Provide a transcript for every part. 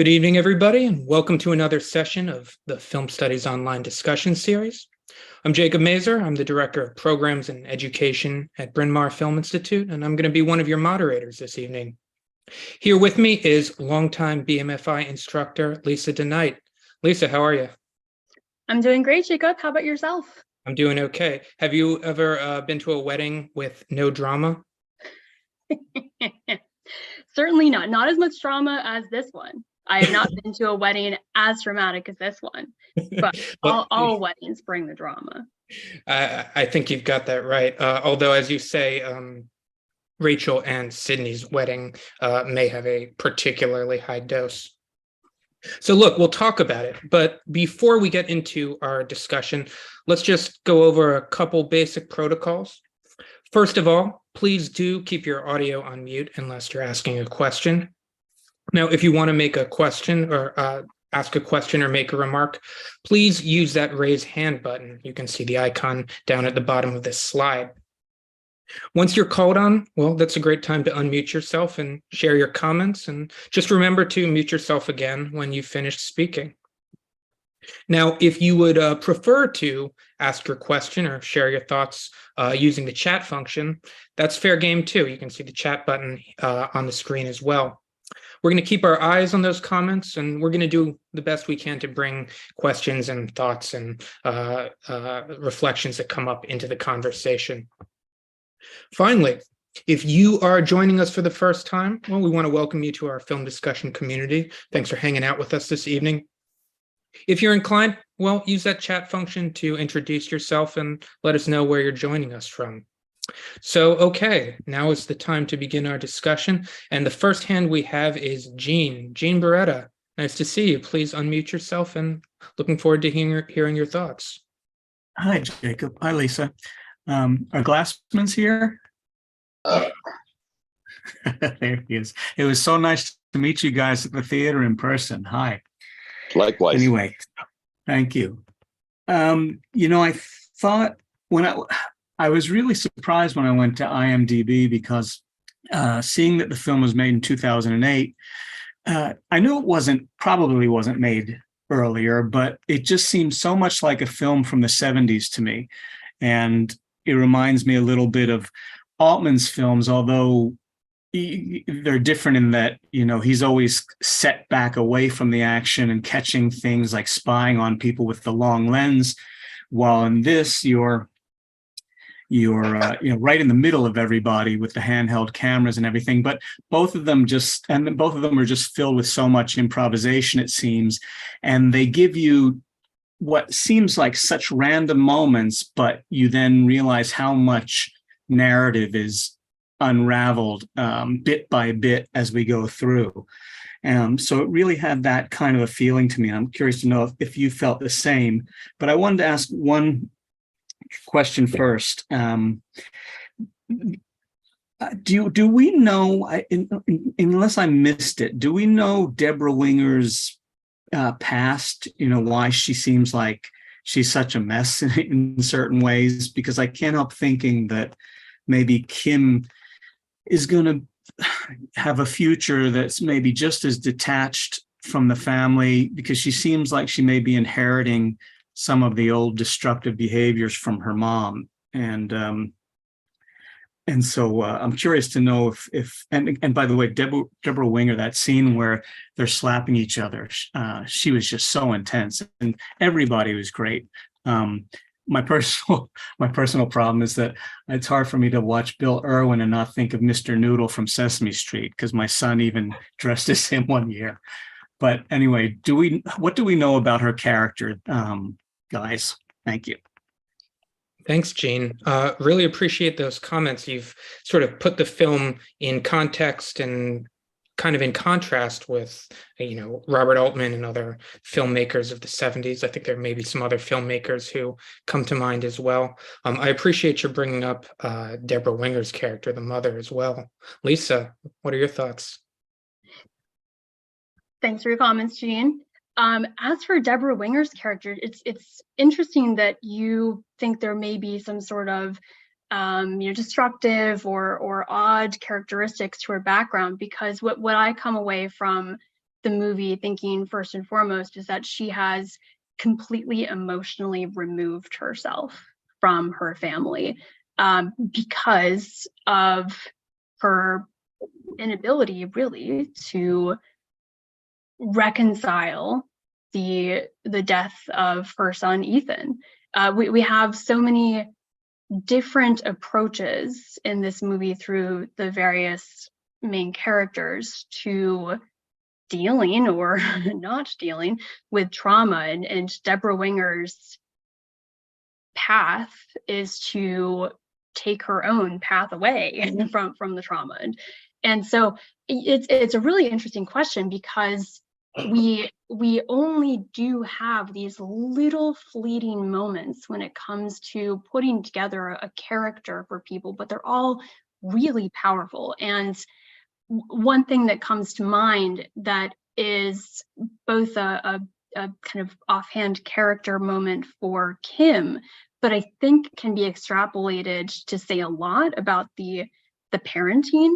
Good evening, everybody, and welcome to another session of the Film Studies Online discussion series. I'm Jacob Mazer. I'm the Director of Programs and Education at Bryn Mawr Film Institute, and I'm going to be one of your moderators this evening. Here with me is longtime BMFI instructor, Lisa DeNight. Lisa, how are you? I'm doing great, Jacob. How about yourself? I'm doing okay. Have you ever been to a wedding with no drama? Certainly not. Not as much drama as this one. I have not been to a wedding as dramatic as this one, but all weddings bring the drama. I think you've got that right. Although, as you say, Rachel and Sydney's wedding may have a particularly high dose. So look, we'll talk about it. But before we get into our discussion, let's just go over a couple basic protocols. First of all, please do keep your audio on mute unless you're asking a question. Now, if you want to make a question or ask a question or make a remark, please use that raise hand button. You can see the icon down at the bottom of this slide. Once you're called on, well, that's a great time to unmute yourself and share your comments. And just remember to mute yourself again when you've finished speaking. Now, if you would prefer to ask your question or share your thoughts using the chat function, that's fair game too. You can see the chat button on the screen as well. We're going to keep our eyes on those comments, and we're going to do the best we can to bring questions and thoughts and reflections that come up into the conversation. Finally, if you are joining us for the first time, well, we want to welcome you to our film discussion community. Thanks for hanging out with us this evening. If you're inclined, well, use that chat function to introduce yourself and let us know where you're joining us from. So, okay, now is the time to begin our discussion. And the first hand we have is Jean Beretta. Nice to see you. Please unmute yourself and looking forward to hearing your thoughts. Hi, Jacob. Hi, Lisa. Are Glassman's here? There he is. It was so nice to meet you guys at the theater in person. Hi. Likewise. Anyway, thank you. I thought when I was really surprised when I went to IMDb because seeing that the film was made in 2008, I knew it probably wasn't made earlier, but it just seemed so much like a film from the 70s to me. And it reminds me a little bit of Altman's films, although they're different in that, he's always set back away from the action and catching things like spying on people with the long lens, while in this, you're right in the middle of everybody with the handheld cameras and everything. But both of them are just filled with so much improvisation, it seems, and they give you what seems like such random moments, but you then realize how much narrative is unraveled bit by bit as we go through. So it really had that kind of a feeling to me. And I'm curious to know if you felt the same. But I wanted to ask one question first. Do we know, unless I missed it, do we know Deborah Winger's past, why she seems like she's such a mess in certain ways? Because I can't help thinking that maybe Kim is going to have a future that's maybe just as detached from the family, because she seems like she may be inheriting some of the old destructive behaviors from her mom. And so I'm curious to know if by the way, Deborah Winger, that scene where they're slapping each other, she was just so intense, and everybody was great. My personal problem is that it's hard for me to watch Bill Irwin and not think of Mr. Noodle from Sesame Street, because my son even dressed as him one year. But anyway, what do we know about her character, guys? Thank you. Thanks, Gene. Really appreciate those comments. You've sort of put the film in context and kind of in contrast with, Robert Altman and other filmmakers of the 70s. I think there may be some other filmmakers who come to mind as well. I appreciate you bringing up Deborah Winger's character, the mother, as well. Lisa, what are your thoughts? Thanks for your comments, Jean. As for Deborah Winger's character, it's interesting that you think there may be some sort of destructive or odd characteristics to her background, because what I come away from the movie thinking first and foremost is that she has completely emotionally removed herself from her family because of her inability really to reconcile the death of her son Ethan. We have so many different approaches in this movie through the various main characters to dealing or not dealing with trauma, and Deborah Winger's path is to take her own path away from the trauma. And so it's a really interesting question, because we only do have these little fleeting moments when it comes to putting together a character for people, but they're all really powerful. And one thing that comes to mind that is both a kind of offhand character moment for Kim, but I think can be extrapolated to say a lot about the parenting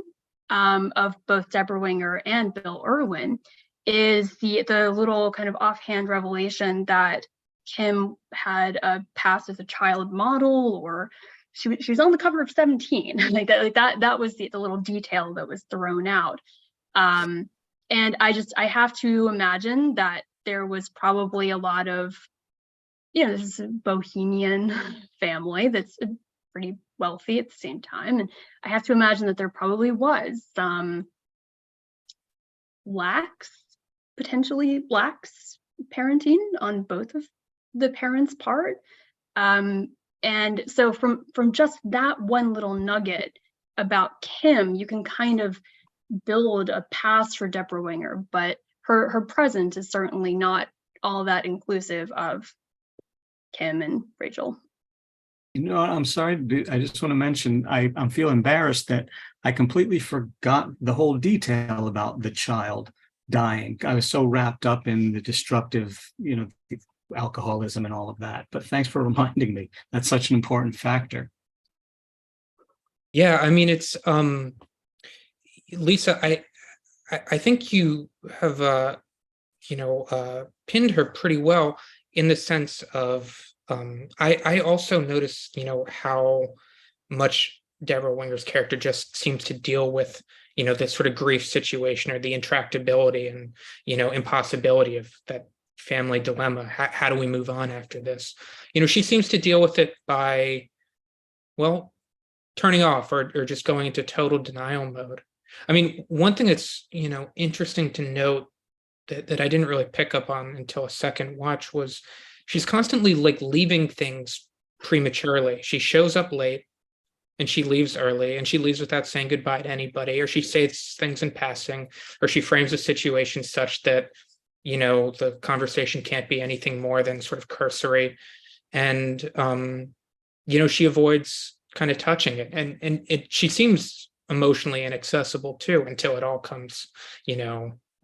of both Deborah Winger and Bill Irwin, is the little kind of offhand revelation that Kim had a past as a child model, or she was on the cover of 17. that was the little detail that was thrown out. And I have to imagine that there was probably a lot of, this is a bohemian family that's pretty wealthy at the same time. And I have to imagine that there probably was some potentially lax parenting on both of the parents' part. And so from just that one little nugget about Kim, you can kind of build a past for Deborah Winger, but her present is certainly not all that inclusive of Kim and Rachel. I'm sorry. I just want to mention, I'm feel embarrassed that I completely forgot the whole detail about the child dying. I was so wrapped up in the destructive, alcoholism and all of that. But thanks for reminding me. That's such an important factor. Yeah, I mean, it's Lisa, I think you have pinned her pretty well, in the sense of I also noticed how much Deborah Winger's character just seems to deal with this sort of grief situation, or the intractability and impossibility of that family dilemma. How do we move on after this? She seems to deal with it by, well, turning off or just going into total denial mode. I mean, one thing that's interesting to note that I didn't really pick up on until a second watch was she's constantly leaving things prematurely. She shows up late and she leaves early, and she leaves without saying goodbye to anybody, or she says things in passing, or she frames a situation such that the conversation can't be anything more than sort of cursory. And she avoids kind of touching it, and she seems emotionally inaccessible too, until it all comes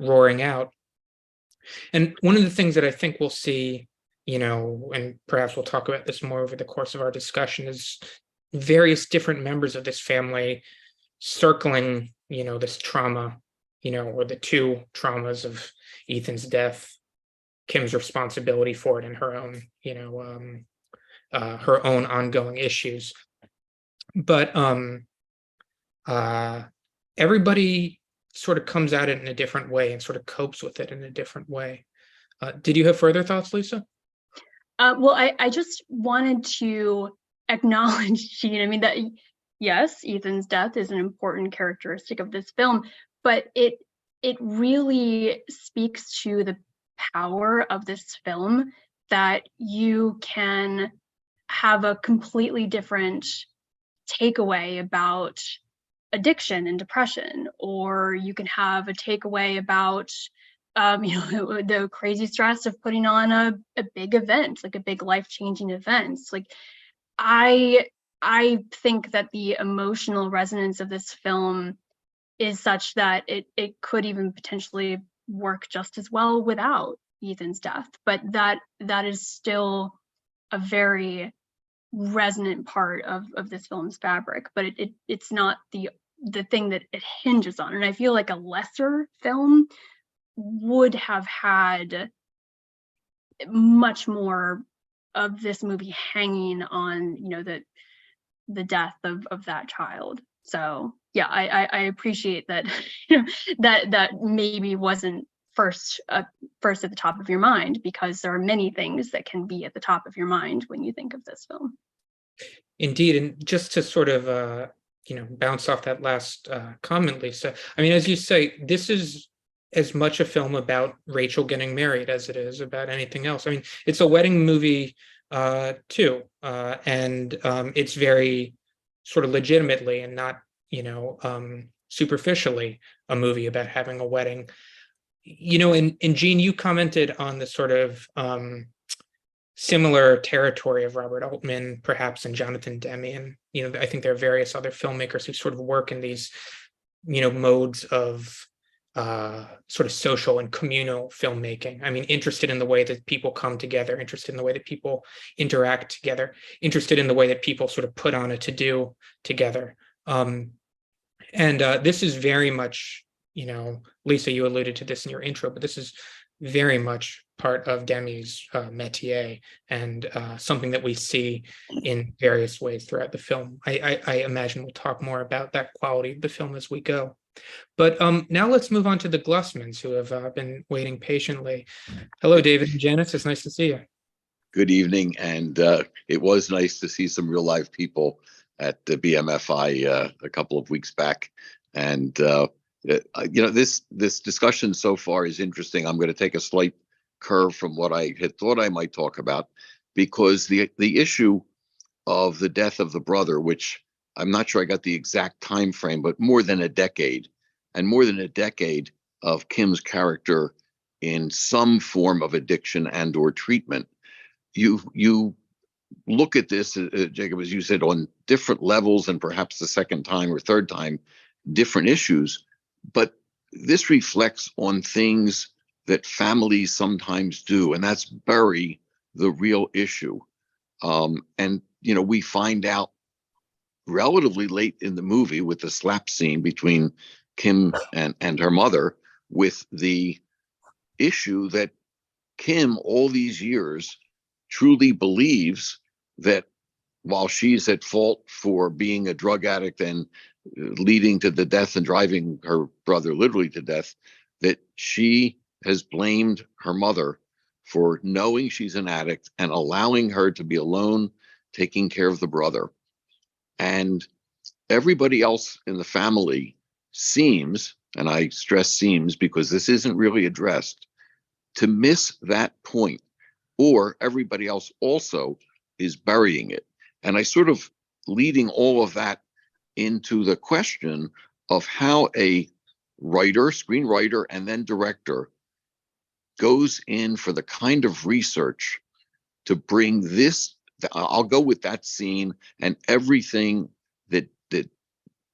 roaring out. And one of the things that I think we'll see, and perhaps we'll talk about this more over the course of our discussion, is various different members of this family circling this trauma, or the two traumas of Ethan's death, Kim's responsibility for it, and her own her own ongoing issues. But everybody sort of comes at it in a different way and sort of copes with it in a different way. Did you have further thoughts, Lisa? Well, I just wanted to acknowledge, Gene, that yes, Ethan's death is an important characteristic of this film, but it really speaks to the power of this film, that you can have a completely different takeaway about addiction and depression, or you can have a takeaway about the crazy stress of putting on a big event, like a big life-changing event. Like I think that the emotional resonance of this film is such that it could even potentially work just as well without Ethan's death, but that is still a very resonant part of this film's fabric, but it's not the thing that it hinges on. And I feel like a lesser film would have had much more of this movie hanging on, the death of that child. So yeah, I appreciate that, that maybe wasn't first at the top of your mind, because there are many things that can be at the top of your mind when you think of this film. Indeed, and just to sort of bounce off that last comment, Lisa. I mean, as you say, this is as much a film about Rachel getting married as it is about anything else. I mean, it's a wedding movie too, and it's very sort of legitimately and not superficially a movie about having a wedding. And Gene, you commented on the sort of similar territory of Robert Altman, perhaps, and Jonathan Demme. And, I think there are various other filmmakers who sort of work in these, modes of sort of social and communal filmmaking. I mean, interested in the way that people come together, interested in the way that people interact together, interested in the way that people sort of put on a to-do together. And this is very much, Lisa, you alluded to this in your intro, but this is very much part of Demme's métier, and something that we see in various ways throughout the film. I imagine we'll talk more about that quality of the film as we go. But now let's move on to the Glusmans, who have been waiting patiently. Hello, David and Janice. It's nice to see you. Good evening, and it was nice to see some real live people at the BMFI a couple of weeks back. And this discussion so far is interesting. I'm going to take a slight curve from what I had thought I might talk about, because the issue of the death of the brother, which I'm not sure I got the exact time frame, but more than a decade, and more than a decade of Kim's character in some form of addiction and or treatment. You look at this, Jacob, as you said, on different levels, and perhaps the second time or third time, different issues. But this reflects on things that families sometimes do, and that's bury the real issue. And we find out relatively late in the movie with the slap scene between Kim and her mother, with the issue that Kim, all these years, truly believes that while she's at fault for being a drug addict and leading to the death and driving her brother literally to death, that she has blamed her mother for knowing she's an addict and allowing her to be alone, taking care of the brother. And everybody else in the family seems, and I stress seems because this isn't really addressed, to miss that point, or everybody else also is burying it. And I sort of leading all of that into the question of how a writer, screenwriter, and then director goes in for the kind of research to bring this. I'll go with that scene and everything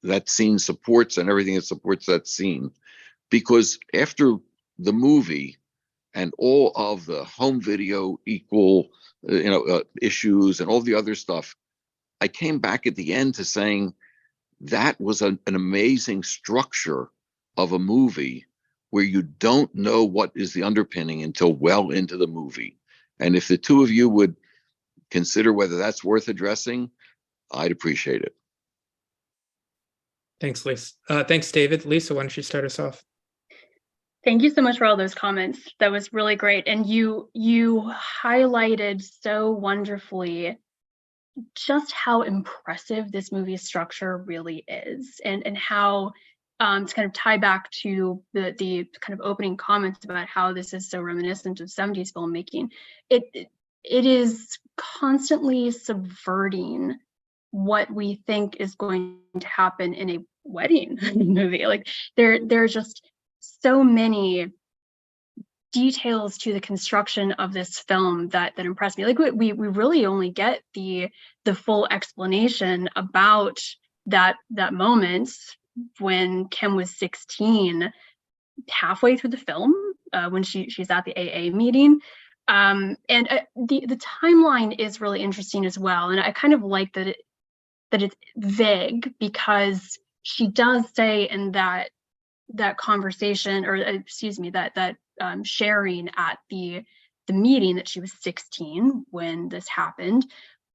that scene supports, and everything that supports that scene, because after the movie and all of the home video issues and all the other stuff, I came back at the end to saying that was an amazing structure of a movie where you don't know what is the underpinning until well into the movie. And if the two of you would consider whether that's worth addressing, I'd appreciate it. Thanks, Lisa. Thanks, David. Lisa, why don't you start us off? Thank you so much for all those comments. That was really great. And you highlighted so wonderfully just how impressive this movie's structure really is, and how to kind of tie back to the kind of opening comments about how this is so reminiscent of 70s filmmaking. It is constantly subverting what we think is going to happen in a wedding movie. Like there's just so many details to the construction of this film that impressed me. Like we really only get the full explanation about that moment when Kim was 16, halfway through the film, when she's at the AA meeting. And the timeline is really interesting as well. And I kind of like that it's vague, because she does say in that that conversation, or excuse me, that sharing at the meeting that she was 16 when this happened,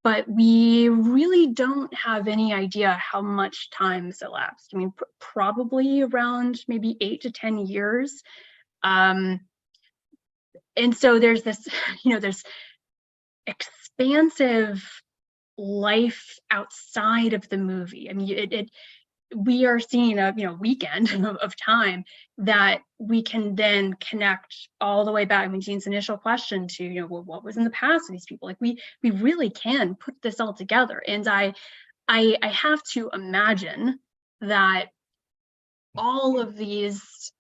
but we really don't have any idea how much time has elapsed. I mean, probably around maybe 8 to 10 years. And so there's this, there's expansive life outside of the movie. I mean, we are seeing a weekend of time that we can then connect all the way back. I mean, Jean's initial question to well, what was in the past of these people? Like we really can put this all together. And I have to imagine that all of these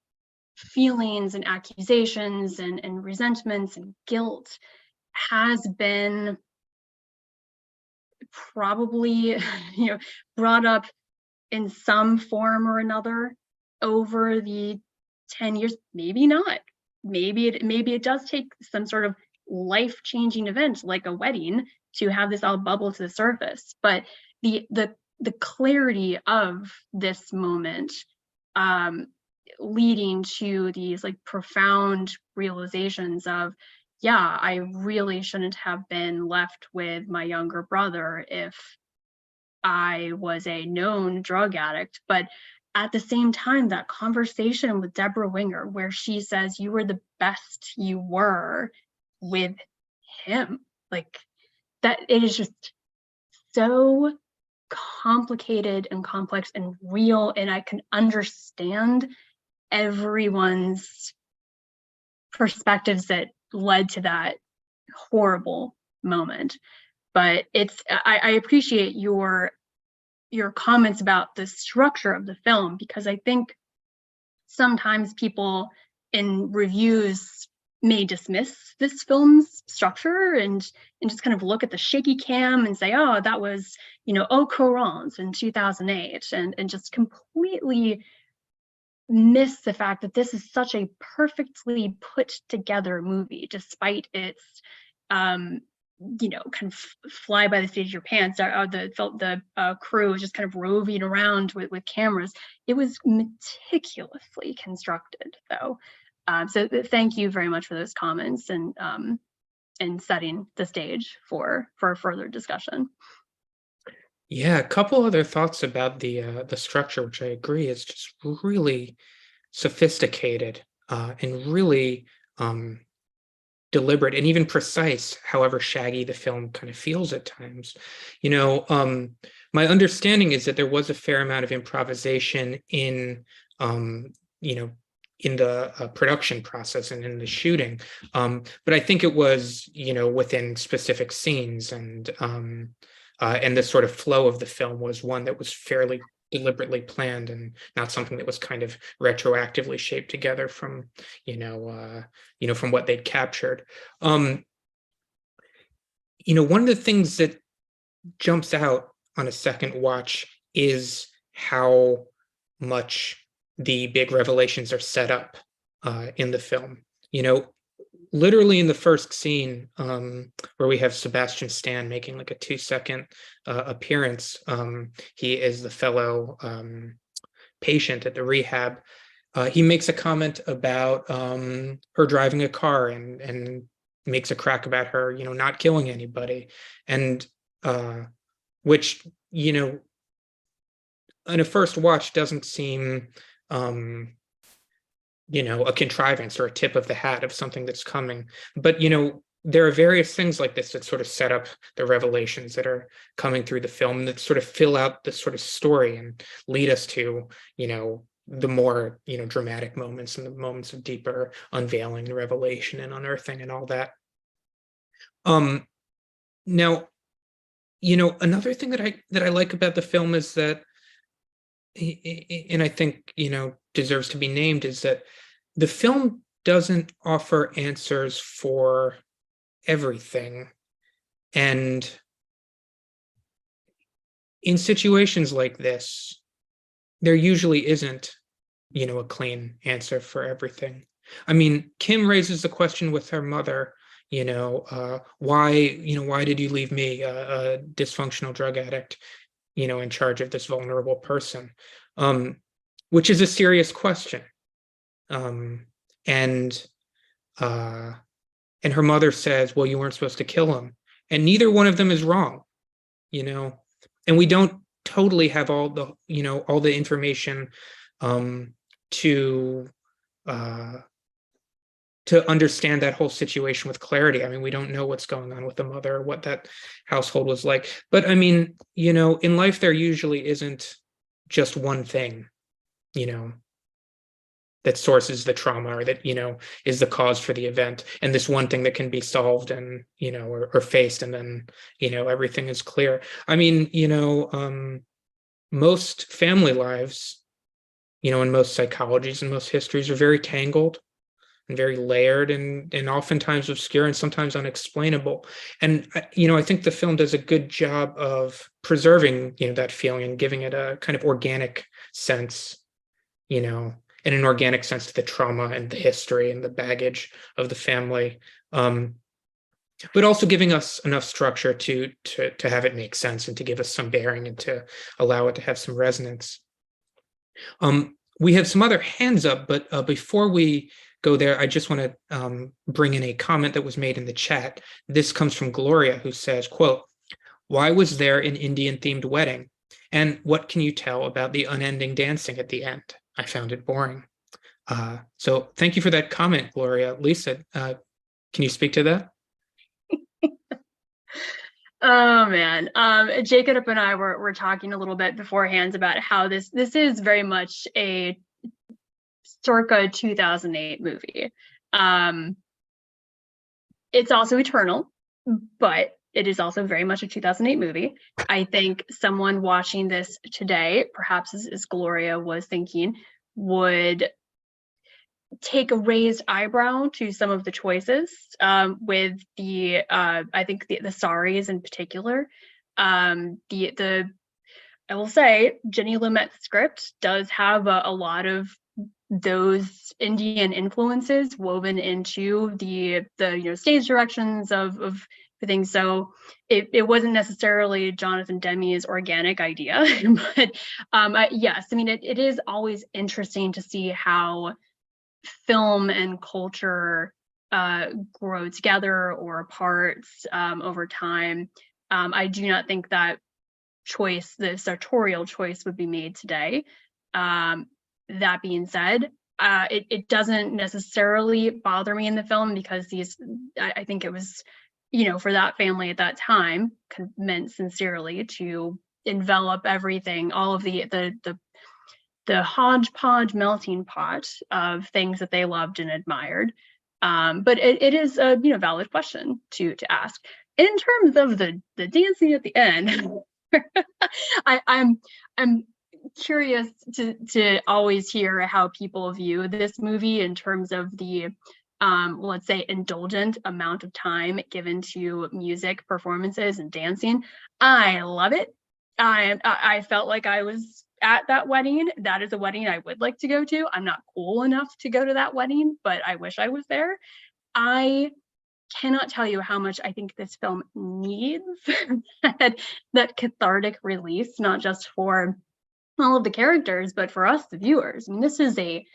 feelings and accusations and resentments and guilt has been probably brought up in some form or another over the 10 years. Maybe not. Maybe it does take some sort of life-changing event like a wedding to have this all bubble to the surface. But the clarity of this moment leading to these like profound realizations of, yeah, I really shouldn't have been left with my younger brother if I was a known drug addict. But at the same time, that conversation with Deborah Winger, where she says, you were the best you were with him, like that, it is just so complicated and complex and real. And I can understand everyone's perspectives that led to that horrible moment. But I appreciate your comments about the structure of the film, because I think sometimes people in reviews may dismiss this film's structure and just kind of look at the shaky cam and say, oh, that was, Au Courant in 2008, and just completely miss the fact that this is such a perfectly put together movie, despite its kind of fly by the seat of your pants. The crew was just kind of roving around with cameras. It was meticulously constructed, though. So thank you very much for those comments and setting the stage for further discussion. Yeah, a couple other thoughts about the structure, which I agree is just really sophisticated and really deliberate and even precise, however shaggy the film kind of feels at times. My understanding is that there was a fair amount of improvisation in the production process and in the shooting, but I think it was within specific scenes, and the sort of flow of the film was one that was fairly deliberately planned and not something that was kind of retroactively shaped together from from what they'd captured. One of the things that jumps out on a second watch is how much the big revelations are set up in the film. Literally in the first scene, where we have Sebastian Stan making like a 2-second appearance, he is the fellow patient at the rehab. He makes a comment about her driving a car and makes a crack about her, not killing anybody, and which on a first watch doesn't seem a contrivance or a tip of the hat of something that's coming. But, there are various things like this that sort of set up the revelations that are coming through the film that sort of fill out the sort of story and lead us to, the more, dramatic moments and the moments of deeper unveiling and revelation and unearthing and all that. Now, another thing that I like about the film is that, and I think, deserves to be named, is that the film doesn't offer answers for everything. And in situations like this, there usually isn't, a clean answer for everything. I mean, Kim raises the question with her mother, why did you leave me, a dysfunctional drug addict, in charge of this vulnerable person? which is a serious question. And her mother says, well, you weren't supposed to kill him. And neither one of them is wrong, and we don't totally have all the information to understand that whole situation with clarity. I mean, we don't know what's going on with the mother, or what that household was like. But I mean, in life, there usually isn't just one thing, that sources the trauma, or that, is the cause for the event. And this one thing that can be solved and, or faced, and then, everything is clear. I mean, most family lives, and most psychologies and most histories are very tangled and very layered, and oftentimes obscure, and sometimes unexplainable. And, I think the film does a good job of preserving, that feeling, and giving it a kind of organic sense, in an organic sense, to the trauma and the history and the baggage of the family, but also giving us enough structure to have it make sense, and to give us some bearing, and to allow it to have some resonance. We have some other hands up, but before we go there, I just want to bring in a comment that was made in the chat. This comes from Gloria, who says, quote, "Why was there an Indian-themed wedding? And what can you tell about the unending dancing at the end? I found it boring." So thank you for that comment, Gloria. Lisa, can you speak to that? Oh man, Jacob and I were talking a little bit beforehand about how this is very much a circa 2008 movie. It's also eternal, but it is also very much a 2008 movie. I think someone watching this today, perhaps as Gloria was thinking, would take a raised eyebrow to some of the choices, with the I think the saris in particular. I will say Jenny Lumet's script does have a lot of those Indian influences woven into the stage directions of the thing. So it wasn't necessarily Jonathan Demme's organic idea, but yes, I mean it is always interesting to see how film and culture grow together or apart over time. I do not think that choice, the sartorial choice, would be made today. That being said, it doesn't necessarily bother me in the film, because I think it was, for that family at that time, meant sincerely to envelop everything, all of the hodgepodge melting pot of things that they loved and admired. But it is a valid question to ask. In terms of the dancing at the end, I'm curious to always hear how people view this movie in terms of the let's say indulgent amount of time given to music performances and dancing. I love it. I felt like I was at that wedding. That is a wedding I would like to go to. I'm not cool enough to go to that wedding, but I wish I was there. I cannot tell you how much I think this film needs that cathartic release, not just for all of the characters, but for us, the viewers. I mean, this is a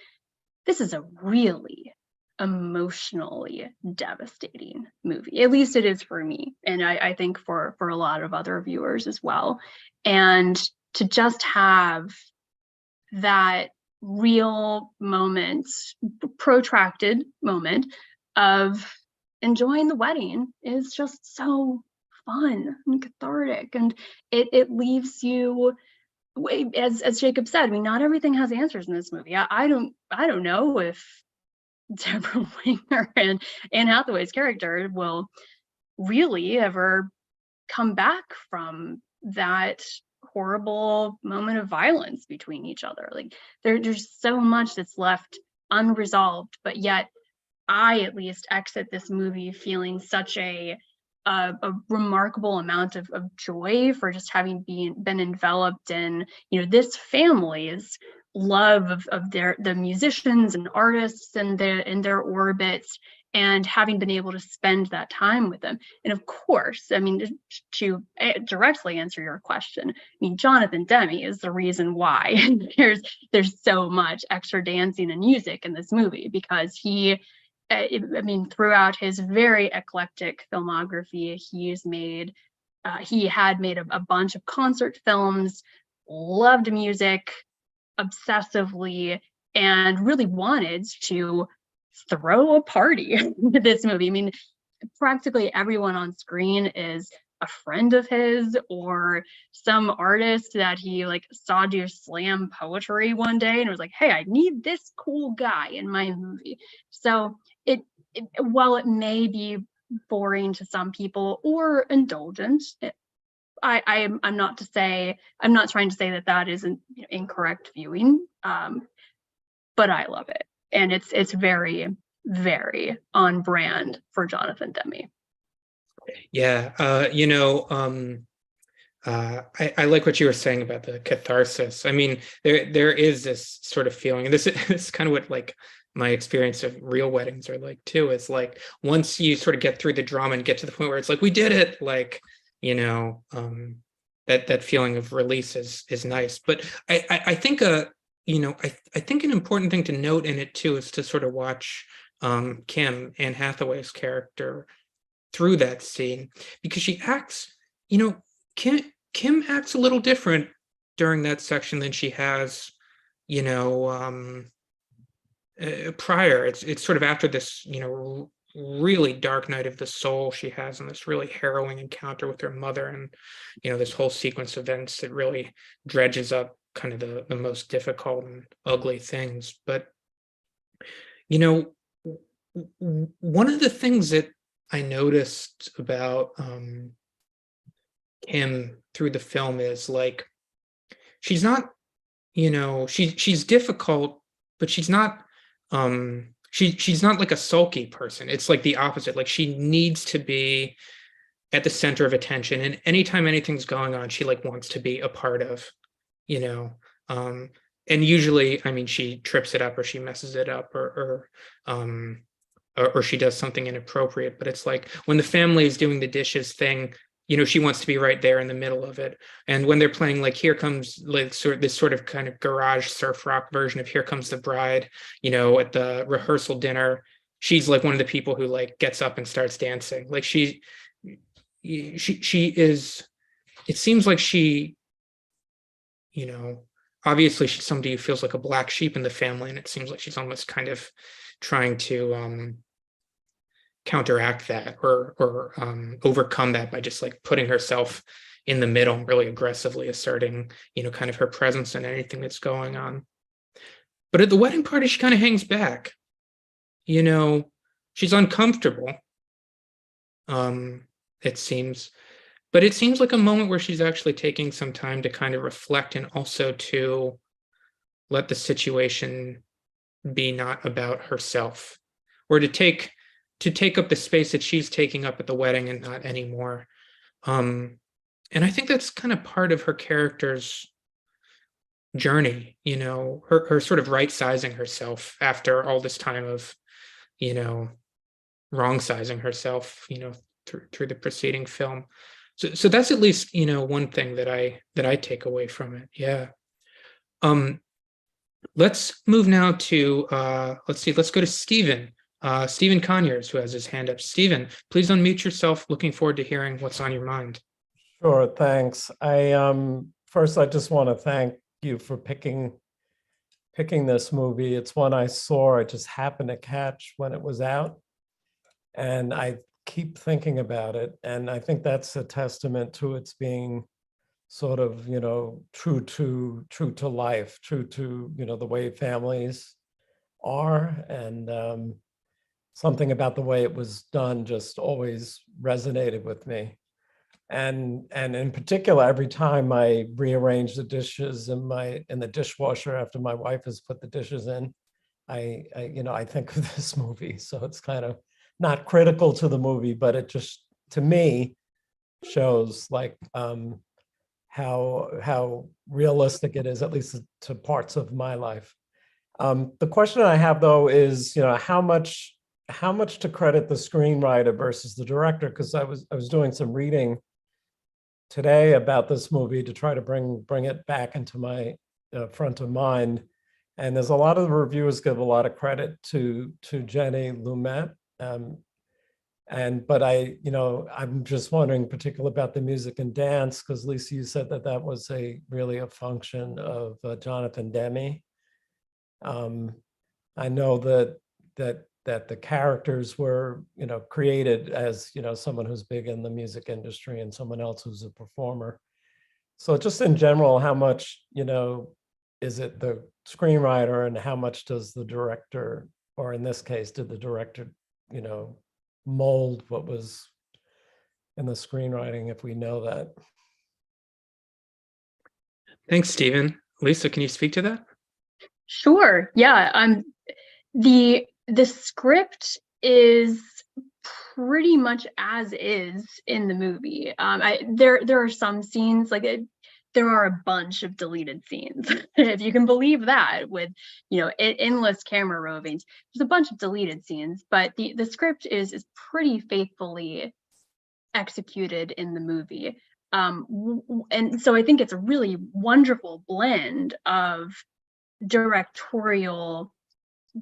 really emotionally devastating movie. At least it is for me, and I think for a lot of other viewers as well. And to just have that real moment, protracted moment of enjoying the wedding is just so fun and cathartic, and it leaves you, as Jacob said, I mean, not everything has answers in this movie. I don't know if Deborah Winger and Anne Hathaway's character will really ever come back from that horrible moment of violence between each other. Like there's so much that's left unresolved, but yet I at least exit this movie feeling such a remarkable amount of joy for just having been enveloped in this family's love of the musicians and artists and their orbits, and having been able to spend that time with them. And of course, I mean, to directly answer your question, I mean, Jonathan Demme is the reason why there's so much extra dancing and music in this movie, because he, I mean, throughout his very eclectic filmography, he had made a bunch of concert films, loved music obsessively, and really wanted to throw a party with this movie. I mean, practically everyone on screen is a friend of his or some artist that he like saw do slam poetry one day and was like, hey, I need this cool guy in my movie. So while it may be boring to some people or indulgent, I'm not trying to say that isn't incorrect viewing, but I love it, and it's very, very on brand for Jonathan Demme. Yeah, I like what you were saying about the catharsis. I mean, there is this sort of feeling, and this is kind of what like my experience of real weddings are like too. Is like once you sort of get through the drama and get to the point where it's like we did it, like that feeling of release is nice. But I think I think an important thing to note in it too is to sort of watch Kim, Anne Hathaway's character, through that scene, because she acts, Kim acts a little different during that section than she has, prior. It's sort of after this, really dark night of the soul she has, and this really harrowing encounter with her mother, and this whole sequence of events that really dredges up kind of the most difficult and ugly things. But one of the things that I noticed about Kim through the film is like she's not, she's difficult, but she's not she's not like a sulky person. It's like the opposite. Like she needs to be at the center of attention, and anytime anything's going on, she like wants to be a part of, and usually, I mean, she trips it up or she messes it up or she does something inappropriate. But it's like when the family is doing the dishes thing, she wants to be right there in the middle of it. And when they're playing like Here Comes, like this sort of kind of garage surf rock version of Here Comes the Bride, at the rehearsal dinner, she's like one of the people who like gets up and starts dancing. Like she is, it seems like she, obviously she's somebody who feels like a black sheep in the family, and it seems like she's almost kind of trying to counteract that or overcome that by just like putting herself in the middle and really aggressively asserting, kind of her presence in anything that's going on. But at the wedding party, she kind of hangs back. She's uncomfortable. It seems, but it seems like a moment where she's actually taking some time to kind of reflect and also to let the situation be not about herself, or to take up the space that she's taking up at the wedding and not anymore. And I think that's kind of part of her character's journey, her sort of right sizing herself after all this time of, wrong sizing herself, through the preceding film. So that's at least, one thing that I take away from it. Yeah. Let's move now to, let's go to Stephen. Stephen Conyers, who has his hand up. Stephen, please unmute yourself. Looking forward to hearing what's on your mind. Sure, thanks. First, I just want to thank you for picking this movie. It's one I saw, I just happened to catch when it was out, and I keep thinking about it. And I think that's a testament to its being sort of, true to life, true to, the way families are, and something about the way it was done just always resonated with me. And in particular, every time I rearrange the dishes in the dishwasher after my wife has put the dishes in, I think of this movie. So it's kind of not critical to the movie, but it just, to me, shows like how realistic it is, at least to parts of my life. The question I have though is, how much how much to credit the screenwriter versus the director, because I was doing some reading today about this movie to try to bring it back into my front of mind. And there's a lot of the reviewers give a lot of credit to Jenny Lumet. But I'm just wondering particularly about the music and dance, because Lisa, you said that was really a function of Jonathan Demme. I know that the characters were, created as, someone who's big in the music industry and someone else who's a performer. So just in general, how much, is it the screenwriter, and how much does the director, or in this case, did the director, mold what was in the screenwriting, if we know that? Thanks, Stephen. Lisa, can you speak to that? Sure. Yeah. The script is pretty much as is in the movie. There are some scenes, there are a bunch of deleted scenes, if you can believe that, with endless camera rovings. There's a bunch of deleted scenes, but the script is pretty faithfully executed in the movie. And so I think it's a really wonderful blend of directorial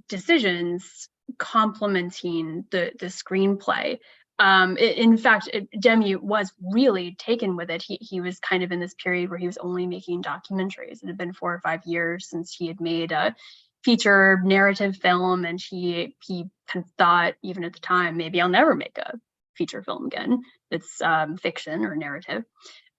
decisions complementing the screenplay. In fact, Demme was really taken with it. He was kind of in this period where he was only making documentaries. It had been 4 or 5 years since he had made a feature narrative film, and he kind of thought, even at the time, maybe I'll never make a feature film again. It's fiction or narrative.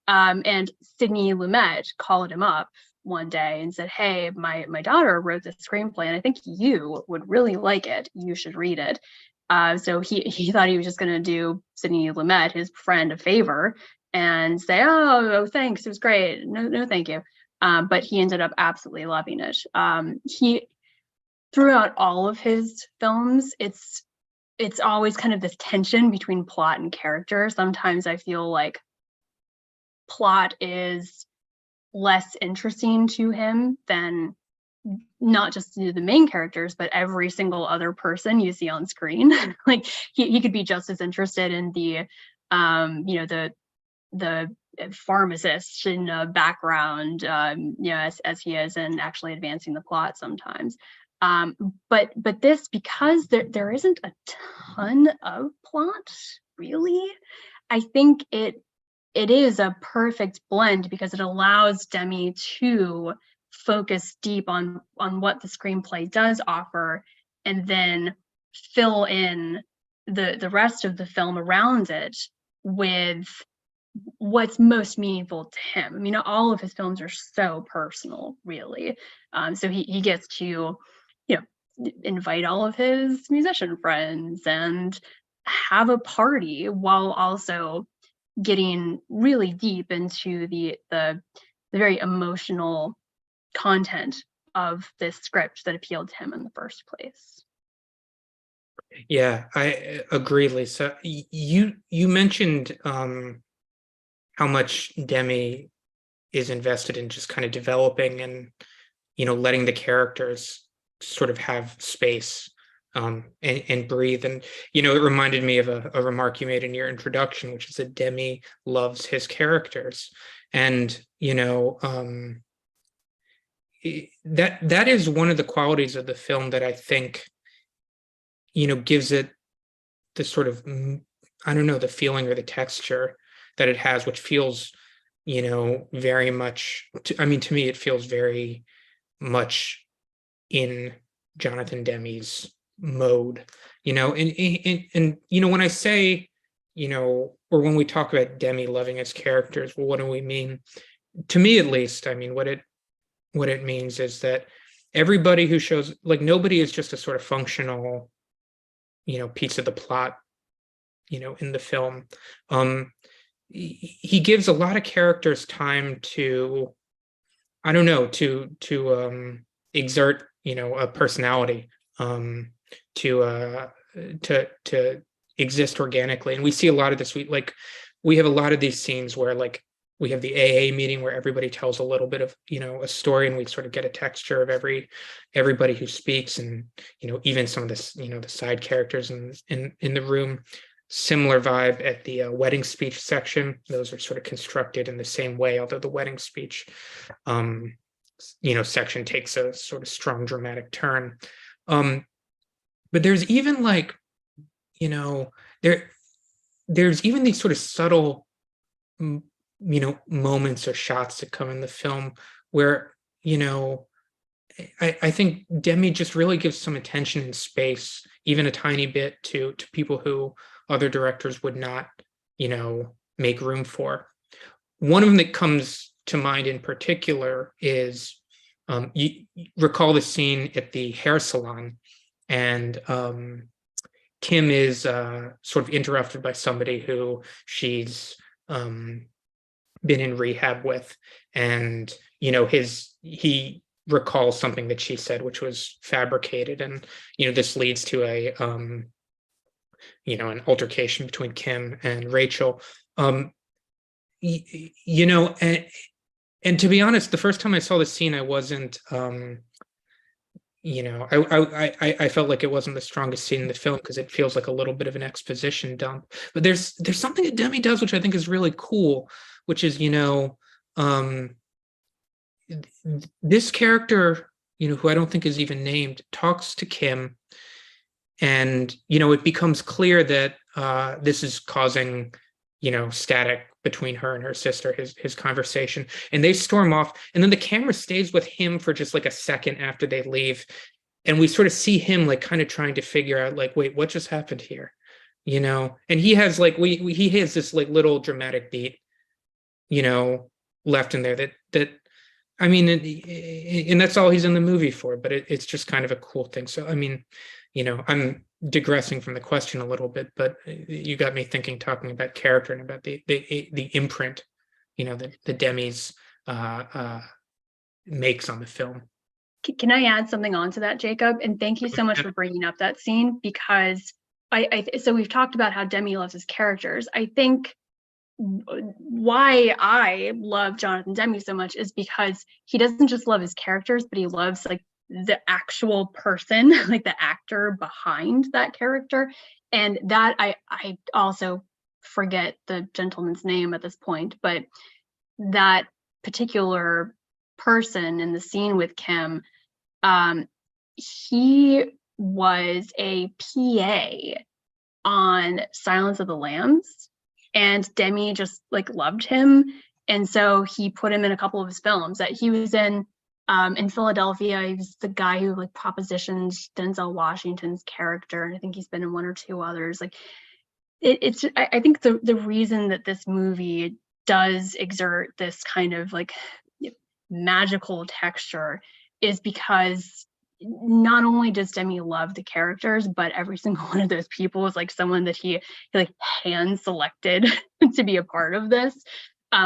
And Sidney Lumet called him up one day and said, "Hey, my daughter wrote this screenplay, and I think you would really like it. You should read it." So he thought he was just going to do Sidney Lumet, his friend, a favor and say, "Oh, thanks, it was great. No, thank you." But he ended up absolutely loving it. He, throughout all of his films, it's always kind of this tension between plot and character. Sometimes I feel like plot is less interesting to him than not just the main characters, but every single other person you see on screen. Like he could be just as interested in the pharmacist in the background, as he is in actually advancing the plot sometimes. But this, because there isn't a ton of plot, really, I think it is a perfect blend, because it allows Demme to focus deep on what the screenplay does offer, and then fill in the rest of the film around it with what's most meaningful to him. I mean, all of his films are so personal, really. So he gets to, invite all of his musician friends and have a party, while also getting really deep into the very emotional content of this script that appealed to him in the first place. Yeah, I agree, Lisa. You mentioned how much Demme is invested in just kind of developing and letting the characters sort of have space and breathe. And it reminded me of a remark you made in your introduction, which is that Demme loves his characters. And that is one of the qualities of the film that I think gives it the sort of, I don't know, the feeling or the texture that it has, which feels very much to me it feels very much in Jonathan Demme's mode, and when I say, or when we talk about Demme loving his characters, well, what do we mean? To me, at least, what it means is that everybody who shows, like, nobody is just a sort of functional, piece of the plot, in the film. He gives a lot of characters time to, I don't know, to exert, a personality, to exist organically. And we see a lot of this. We have a lot of these scenes where, like, we have the AA meeting where everybody tells a little bit of, a story, and we sort of get a texture of everybody who speaks, and, even some of this, the side characters in the room. Similar vibe at the wedding speech section. Those are sort of constructed in the same way, although the wedding speech, section takes a sort of strong dramatic turn. But there's even there's even these sort of subtle, moments or shots that come in the film where, I think Demi just really gives some attention and space, even a tiny bit, to people who other directors would not, make room for. One of them that comes to mind in particular is, you recall the scene at the hair salon, and Kim is sort of interrupted by somebody who she's been in rehab with, and he recalls something that she said which was fabricated, and this leads to an altercation between Kim and Rachel. And to be honest, the first time I saw the scene, I wasn't I felt like it wasn't the strongest scene in the film, because it feels like a little bit of an exposition dump. But there's something that Demi does which I think is really cool, which is this character, who I don't think is even named, talks to Kim, and it becomes clear that this is causing static between her and her sister, his conversation, and they storm off, and then the camera stays with him for just like a second after they leave, and we sort of see him like kind of trying to figure out, like, wait, what just happened here, and he has like he has this like little dramatic beat left in there that I mean, and that's all he's in the movie for, but it's just kind of a cool thing. So I mean, I'm digressing from the question a little bit, but you got me thinking, talking about character and about the imprint, that Demi's makes on the film. Can I add something onto that, Jacob? And thank you so much for bringing up that scene, because so we've talked about how Demi loves his characters. I think why I love Jonathan Demme so much is because he doesn't just love his characters, but he loves like the actual person, like the actor behind that character. And that I also forget the gentleman's name at this point, but that particular person in the scene with Kim, he was a PA on Silence of the Lambs, and Demme just like loved him, and so he put him in a couple of his films that he was in Philadelphia. He was the guy who like propositioned Denzel Washington's character, and I think he's been in one or two others. Like I think the reason that this movie does exert this kind of like magical texture is because not only does Demme love the characters, but every single one of those people is like someone that he like hand selected to be a part of this,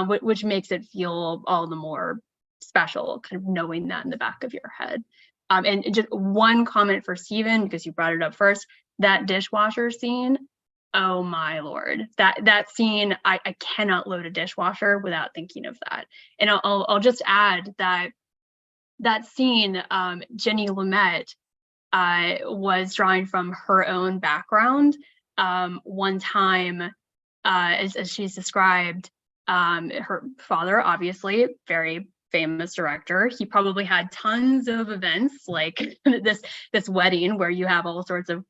which makes it feel all the more special, kind of knowing that in the back of your head. And just one comment for Steven, because you brought it up first, that dishwasher scene, oh my Lord, that scene, I cannot load a dishwasher without thinking of that. And I'll just add that scene, Jenny Lumet was drawing from her own background. One time, as she's described, her father, obviously very famous director, he probably had tons of events like this wedding where you have all sorts of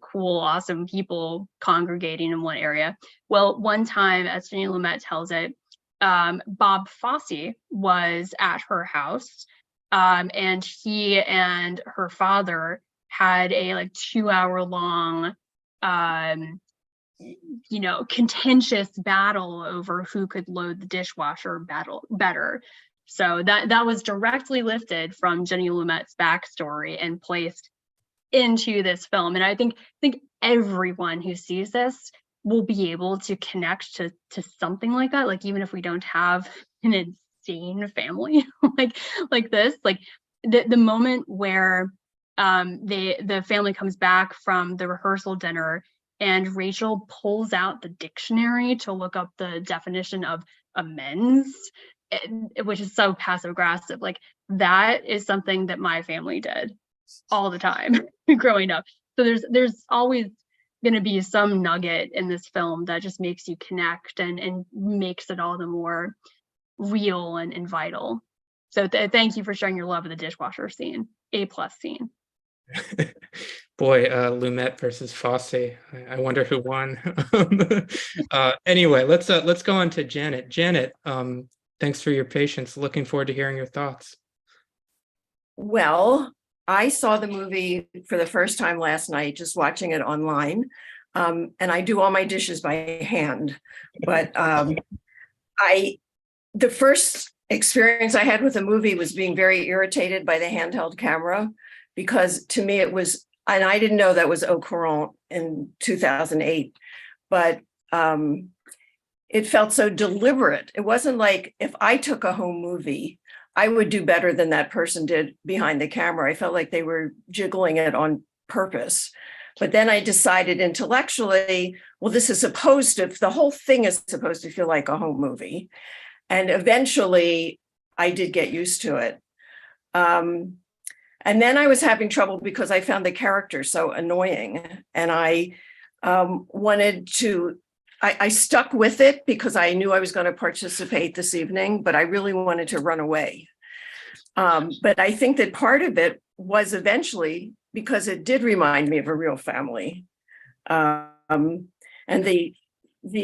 cool, awesome people congregating in one area. Well, one time, as Jenny Lumet tells it, Bob Fosse was at her house, and he and her father had a like 2-hour-long contentious battle over who could load the dishwasher better. So that was directly lifted from Jenny Lumet's backstory and placed into this film. And I think everyone who sees this will be able to connect to something like that. Like, even if we don't have an insane family like this, like the moment where the family comes back from the rehearsal dinner and Rachel pulls out the dictionary to look up the definition of amends, which is so passive aggressive. Like that is something that my family did all the time growing up. So there's always going to be some nugget in this film that just makes you connect and makes it all the more real and vital. So thank you for sharing your love of the dishwasher scene. A+ scene. Boy, Lumet versus Fosse. I wonder who won. Anyway, let's go on to Janet. Janet, thanks for your patience. Looking forward to hearing your thoughts. Well, I saw the movie for the first time last night, just watching it online. And I do all my dishes by hand. But the first experience I had with the movie was being very irritated by the handheld camera, because to me it was, and I didn't know that was au courant in 2008, but it felt so deliberate. It wasn't like if I took a home movie, I would do better than that person did behind the camera. I felt like they were jiggling it on purpose. But then I decided intellectually, well, this is supposed to, the whole thing is supposed to feel like a home movie. And eventually I did get used to it. And then I was having trouble because I found the character so annoying. And I wanted to, I stuck with it because I knew I was going to participate this evening, but I really wanted to run away. But I think that part of it was eventually because it did remind me of a real family. And the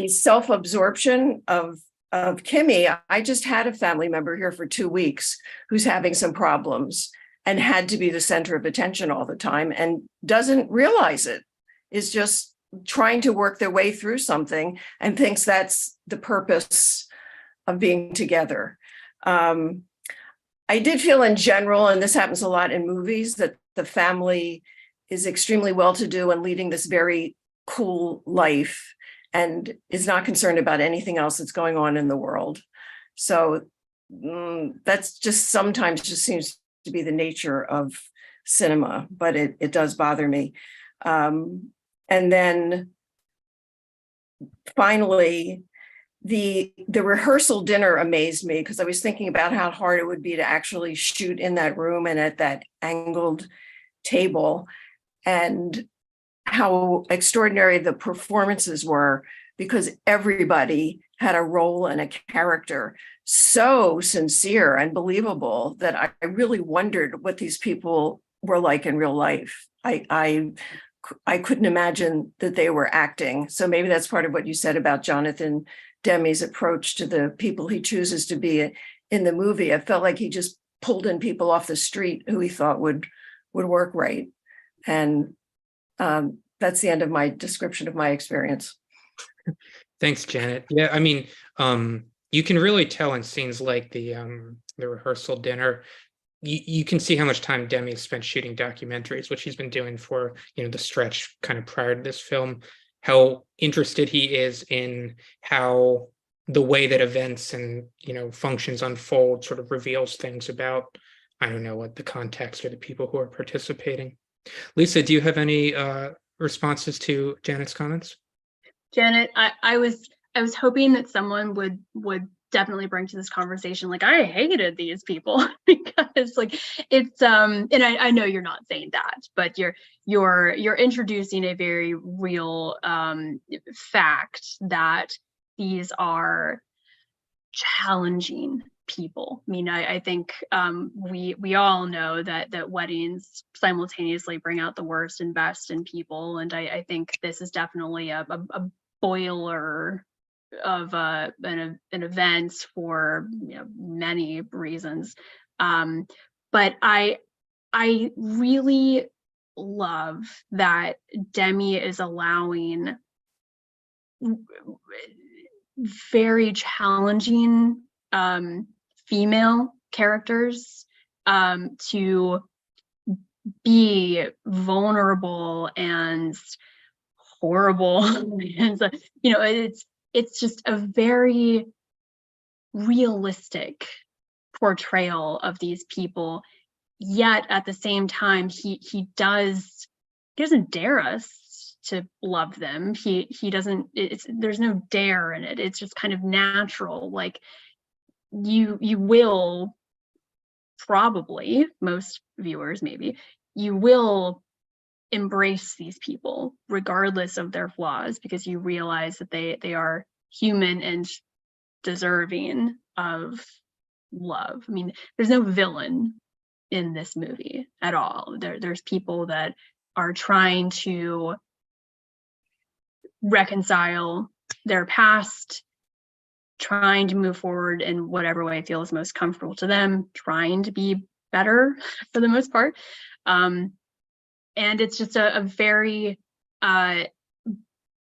self-absorption of Kimmy, I just had a family member here for 2 weeks who's having some problems and had to be the center of attention all the time and doesn't realize it, is just trying to work their way through something and thinks that's the purpose of being together. I did feel in general, and this happens a lot in movies, that the family is extremely well-to-do and leading this very cool life and is not concerned about anything else that's going on in the world. So that's just sometimes just seems to be the nature of cinema, but it does bother me. And then finally, the rehearsal dinner amazed me because I was thinking about how hard it would be to actually shoot in that room and at that angled table, and how extraordinary the performances were, because everybody had a role and a character so sincere and believable that I really wondered what these people were like in real life. I couldn't imagine that they were acting. So maybe that's part of what you said about Jonathan Demme's approach to the people he chooses to be in the movie. I felt like he just pulled in people off the street who he thought would work right. And that's the end of my description of my experience. Thanks, Janet. Yeah, I mean, you can really tell in scenes like the rehearsal dinner. You can see how much time Demme spent shooting documentaries, which he's been doing for, the stretch kind of prior to this film, how interested he is in how the way that events and, functions unfold sort of reveals things about, I don't know, what the context or the people who are participating. Lisa, do you have any responses to Janet's comments? Janet, I was hoping that someone would definitely bring to this conversation, like, I hated these people, because like it's and I know you're not saying that, but you're introducing a very real fact that these are challenging people. I mean, I think we all know that weddings simultaneously bring out the worst and best in people, and I think this is definitely a boiler of an event for many reasons, but I really love that Demme is allowing very challenging female characters to be vulnerable and horrible. And so, it's just a very realistic portrayal of these people. Yet at the same time, he doesn't dare us to love them. He doesn't, there's no dare in it. It's just kind of natural. Like you will probably, most viewers maybe, you will embrace these people regardless of their flaws, because you realize that they are human and deserving of love. I mean, there's no villain in this movie at all. There's people that are trying to reconcile their past, trying to move forward in whatever way feels most comfortable to them, trying to be better for the most part. And it's just a very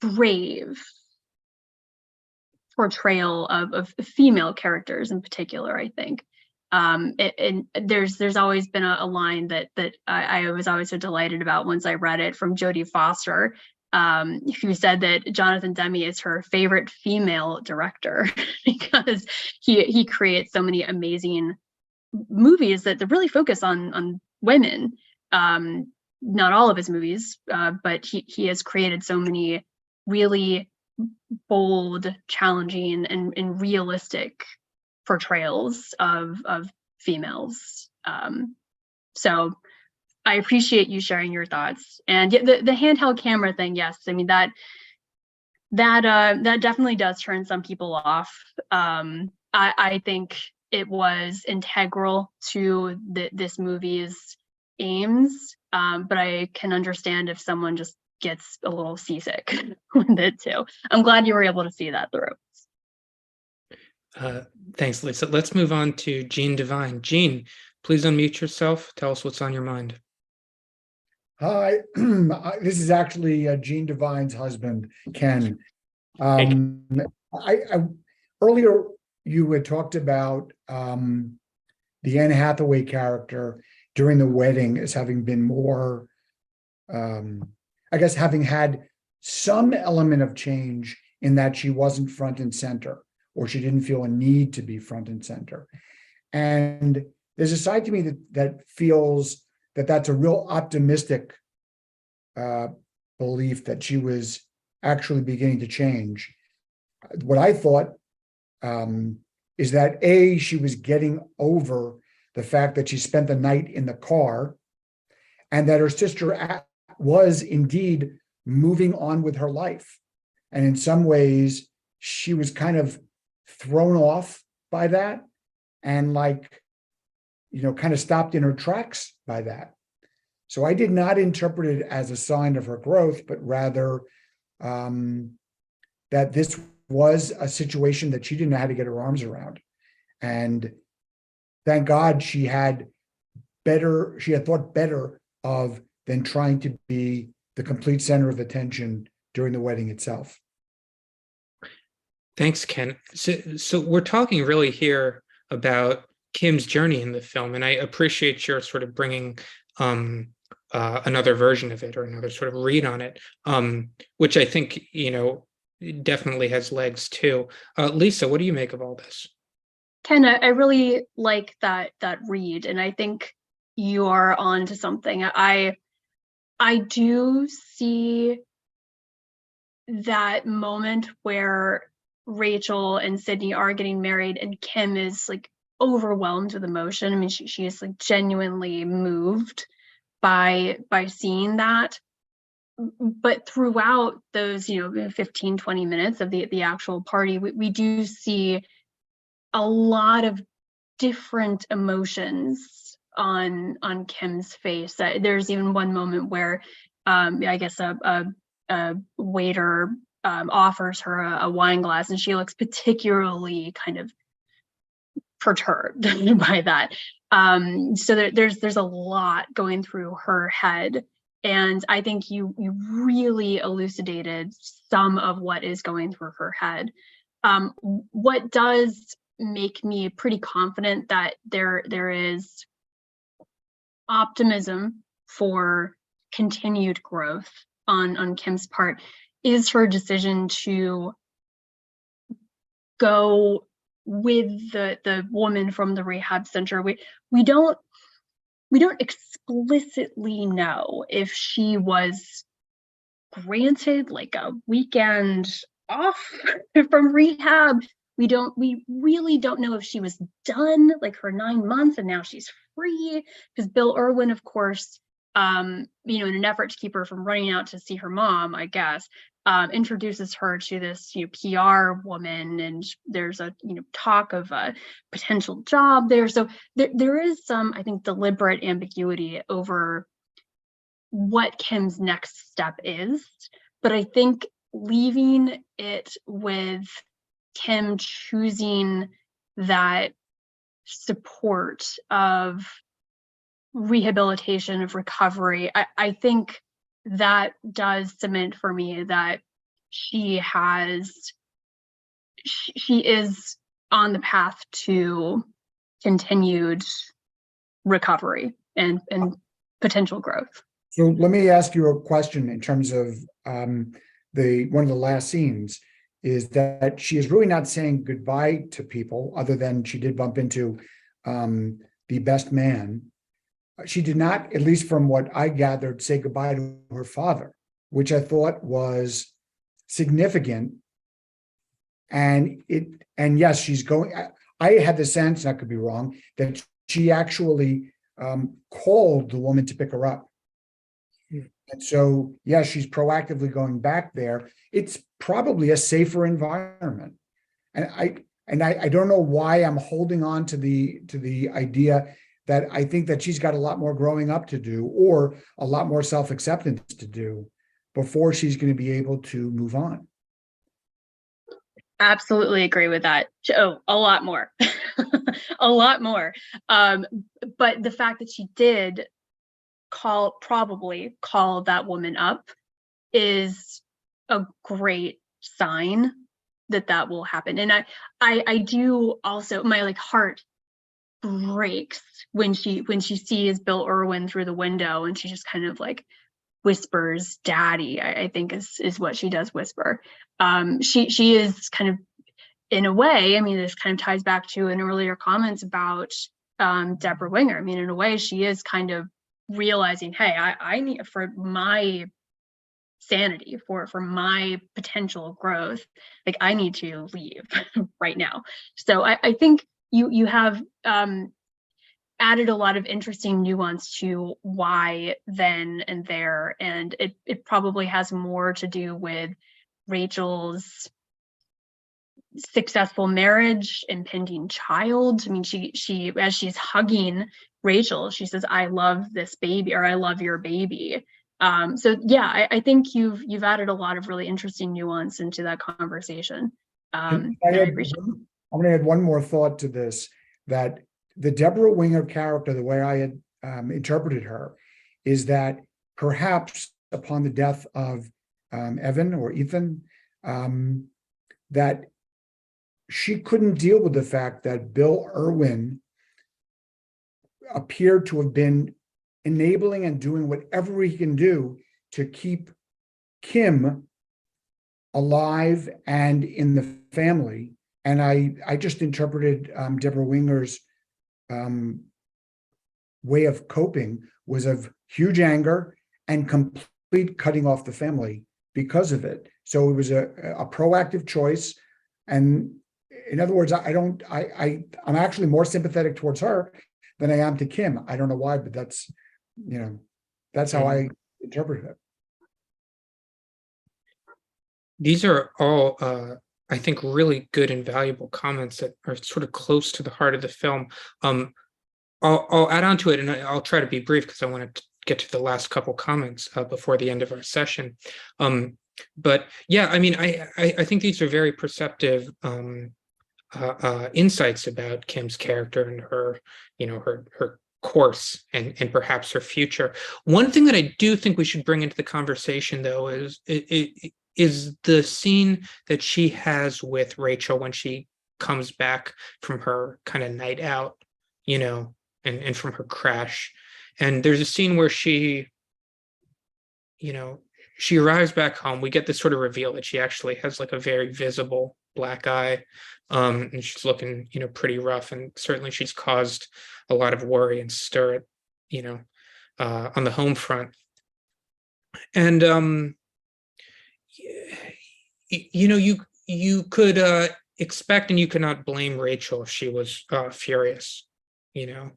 brave portrayal of female characters in particular, I think. And there's always been a line that I was always so delighted about once I read it, from Jodie Foster, who said that Jonathan Demme is her favorite female director because he creates so many amazing movies that really focus on women. Not all of his movies, but he has created so many really bold, challenging, and realistic portrayals of females. So I appreciate you sharing your thoughts. And the handheld camera thing, yes, I mean that definitely does turn some people off. I think it was integral to this movie's aims, but I can understand if someone just gets a little seasick with it too. I'm glad you were able to see that through. Thanks, Lisa. Let's move on to Jean Devine. Jean, please unmute yourself. Tell us what's on your mind. Hi, this is actually Jean Devine's husband, Ken. Earlier you had talked about the Anne Hathaway character during the wedding as having been more, I guess, having had some element of change in that she wasn't front and center, or she didn't feel a need to be front and center. And there's a side to me that feels that that's a real optimistic belief that she was actually beginning to change. What I thought is that she was getting over the fact that she spent the night in the car, and that her sister was indeed moving on with her life. And in some ways, she was kind of thrown off by that, and kind of stopped in her tracks by that. So I did not interpret it as a sign of her growth, but rather that this was a situation that she didn't know how to get her arms around. And thank God she had thought better of than trying to be the complete center of attention during the wedding itself. Thanks, Ken. So we're talking really here about Kim's journey in the film, and I appreciate your sort of bringing another version of it, or another sort of read on it, which I think, definitely has legs too. Lisa, what do you make of all this? Ken, I really like that read, and I think you are on to something. I do see that moment where Rachel and Sydney are getting married, and Kim is overwhelmed with emotion. I mean, she is genuinely moved by seeing that. But throughout those 15, 20 minutes of the actual party, we do see a lot of different emotions on Kim's face. There's even one moment where I guess a waiter offers her a wine glass, and she looks particularly kind of perturbed by that. So there's a lot going through her head, and I think you really elucidated some of what is going through her head. What does make me pretty confident that there is optimism for continued growth on Kim's part is her decision to go with the woman from the rehab center. We don't explicitly know if she was granted like a weekend off from rehab. We really don't know if she was done like her 9 months and now she's free, because Bill Irwin, of course, in an effort to keep her from running out to see her mom, I guess, introduces her to this, PR woman, and there's a, talk of a potential job there. So there is some, I think, deliberate ambiguity over what Kim's next step is. But I think leaving it with Kim choosing that support of rehabilitation, of recovery, I think that does cement for me that she is on the path to continued recovery and potential growth. So let me ask you a question in terms of one of the last scenes is that she is really not saying goodbye to people, other than she did bump into the best man. She did not, at least from what I gathered, say goodbye to her father, which I thought was significant. And yes, she's going. I had the sense, and I could be wrong, that she actually called the woman to pick her up. And so, yeah, she's proactively going back there. It's probably a safer environment. And I don't know why I'm holding on to the idea that I think that she's got a lot more growing up to do, or a lot more self-acceptance to do, before she's going to be able to move on. Absolutely agree with that. Oh, a lot more, a lot more. But the fact that she did probably call that woman up is a great sign that will happen. And I do also, my heart breaks when she sees Bill Irwin through the window, and she just kind of whispers "daddy," I think is what she does whisper. She is kind of, in a way, this kind of ties back to an earlier comments about Deborah Winger. In a way, she is kind of realizing, hey, I need, for my sanity, for my potential growth, I need to leave right now. So I think you have added a lot of interesting nuance to why then and there, and it probably has more to do with Rachel's successful marriage, impending child. She as she's hugging Rachel, she says, "I love this baby," or "I love your baby." So yeah, I think you've added a lot of really interesting nuance into that conversation. I'm going to add one more thought to this, that the Deborah Winger character, the way I had interpreted her, is that perhaps upon the death of Evan or Ethan, that she couldn't deal with the fact that Bill Irwin appeared to have been enabling and doing whatever he can do to keep Kim alive and in the family. And I just interpreted Deborah Winger's way of coping was of huge anger and complete cutting off the family because of it. So it was a proactive choice. And in other words, I'm actually more sympathetic towards her than I am to Kim. I don't know why, but that's how I interpreted it. These are all, I think, really good and valuable comments that are sort of close to the heart of the film. I'll add on to it, and I'll try to be brief because I want to get to the last couple comments before the end of our session. But yeah, I think these are very perceptive insights about Kim's character and her, her course and perhaps her future. One thing that I do think we should bring into the conversation, though, is the scene that she has with Rachel when she comes back from her kind of night out, and from her crash. And there's a scene where she arrives back home. We get this sort of reveal that she actually has a very visible black eye, and she's looking, pretty rough, and certainly she's caused a lot of worry and stir, on the home front. And you could expect, and you could not blame Rachel if she was furious, seeing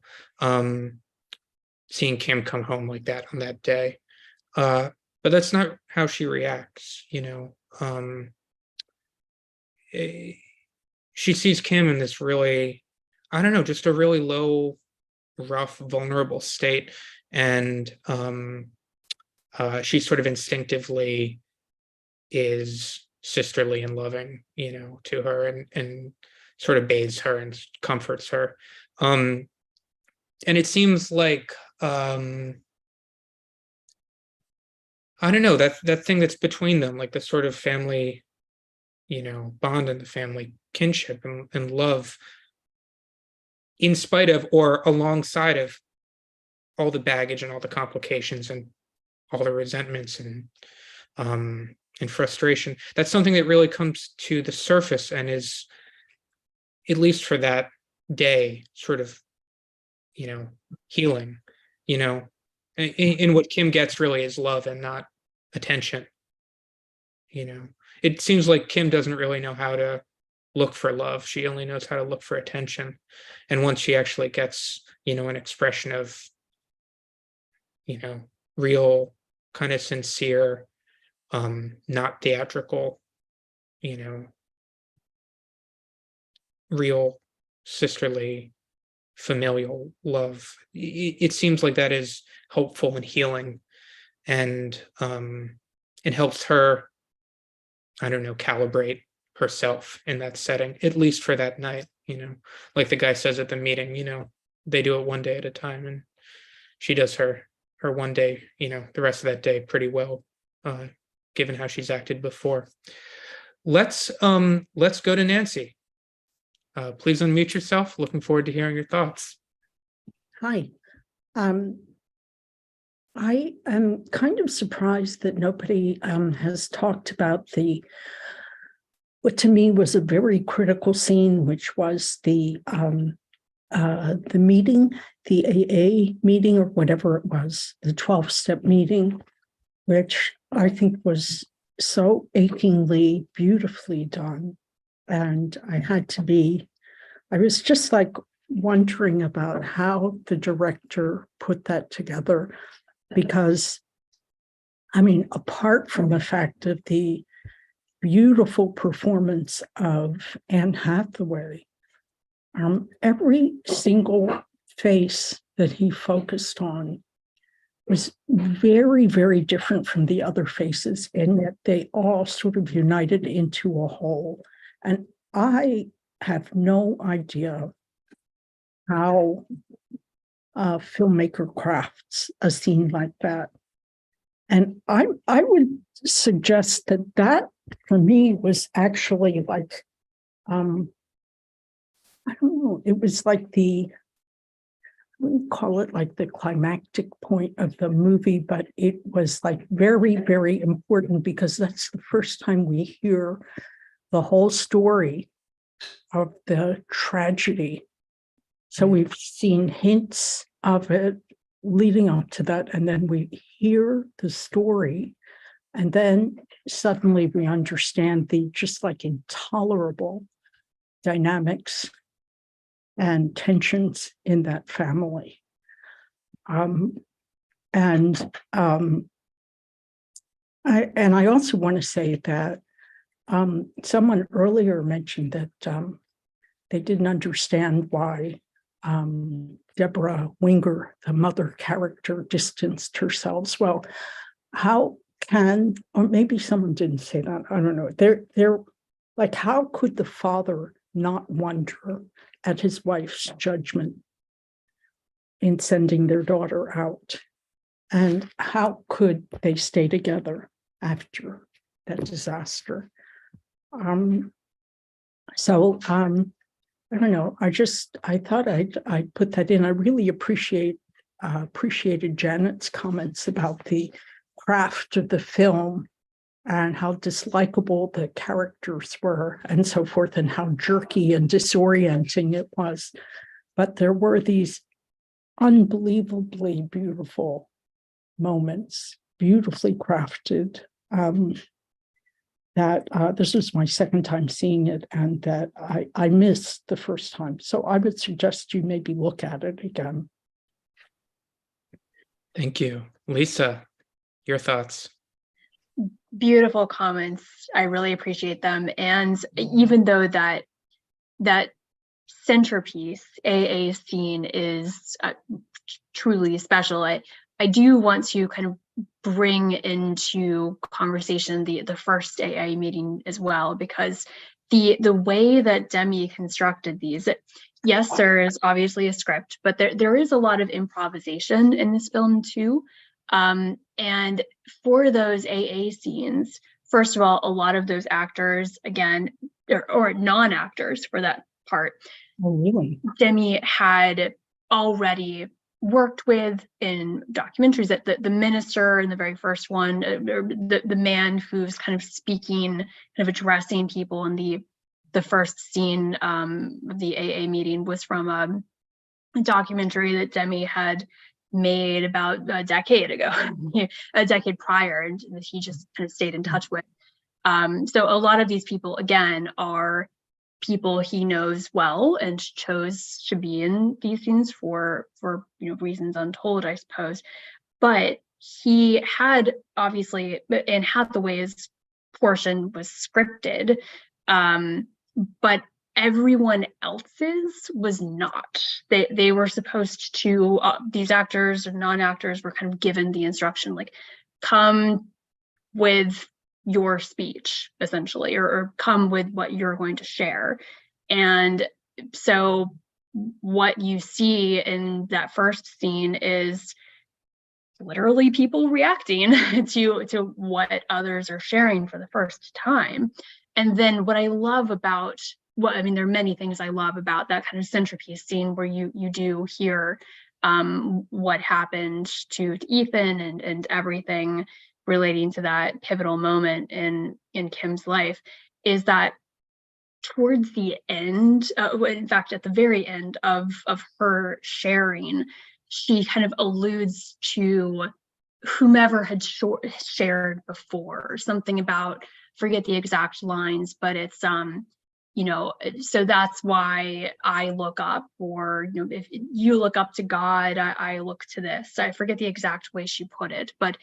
Kim come home like that on that day. But that's not how she reacts. She sees Kim in this really, I don't know, just a really low, rough, vulnerable state, and she sort of instinctively is sisterly and loving, to her, and sort of bathes her and comforts her. And it seems like, I don't know, that thing that's between them, like the sort of family, bond and the family kinship and love, in spite of or alongside of all the baggage and all the complications and all the resentments and frustration. That's something that really comes to the surface and is, at least for that day, sort of, healing. In what Kim gets really is love and not attention. It seems like Kim doesn't really know how to look for love. She only knows how to look for attention. And once she actually gets, an expression of, real, kind of sincere, not theatrical, real sisterly, familial love, it seems like that is hopeful and healing, and it helps her, I don't know, calibrate herself in that setting, at least for that night. Like the guy says at the meeting, they do it one day at a time, and she does her one day, the rest of that day pretty well, given how she's acted before. Let's go to Nancy. Please unmute yourself. Looking forward to hearing your thoughts. Hi. I am kind of surprised that nobody has talked about what to me was a very critical scene, which was the meeting, the AA meeting, or whatever it was, the 12-step meeting, which I think was so achingly beautifully done. And I was just like wondering about how the director put that together, because, apart from the fact of the beautiful performance of Anne Hathaway, every single face that he focused on was very, very different from the other faces, and yet they all sort of united into a whole. And I have no idea how a filmmaker crafts a scene like that. And I would suggest that for me was actually like, I don't know, it was like I wouldn't call it like the climactic point of the movie, but it was like very, very important, because that's the first time we hear the whole story of the tragedy. So we've seen hints of it leading up to that, and then we hear the story, and then suddenly we understand the just like intolerable dynamics and tensions in that family. I also want to say that someone earlier mentioned that they didn't understand why Deborah Winger, the mother character, distanced herself. Well, how can, or maybe someone didn't say that, I don't know. They're like, how could the father not wonder at his wife's judgment in sending their daughter out? And how could they stay together after that disaster? I don't know. I thought I'd put that in. I really appreciated Janet's comments about the craft of the film and how dislikable the characters were and so forth, and how jerky and disorienting it was. But there were these unbelievably beautiful moments, beautifully crafted. that this was my second time seeing it and that I missed the first time. So I would suggest you maybe look at it again. Thank you. Lisa, your thoughts? Beautiful comments. I really appreciate them. And even though that centerpiece AA scene is truly special, I do want to kind of bring into conversation the first AA meeting as well, because the way that Demi constructed these, yes, there is obviously a script, but there is a lot of improvisation in this film too. And for those AA scenes, first of all, a lot of those actors, again, or non-actors for that part, Oh, really? Demi had already worked with in documentaries. That the minister in the very first one, the man who's kind of speaking, kind of addressing people in the first scene of the AA meeting was from a documentary that Demi had made about a decade ago, a decade prior, and he just kind of stayed in touch with. So a lot of these people, again, are people he knows well and chose to be in these scenes for reasons untold, I suppose. But he had obviously, and Hathaway's portion was scripted, but everyone else's was not. They were supposed to, these actors or non-actors were kind of given the instruction, like, come with your speech, essentially, or come with what you're going to share. And so what you see in that first scene is literally people reacting to what others are sharing for the first time. And then what I love about there are many things I love about that kind of centerpiece scene where you do hear what happened to Ethan and everything relating to that pivotal moment in Kim's life, is that towards the end, in fact, at the very end of her sharing, she kind of alludes to whomever had shared before, something about, forget the exact lines, but it's so that's why I look up, or if you look up to God, I look to this. I forget the exact way she put it, but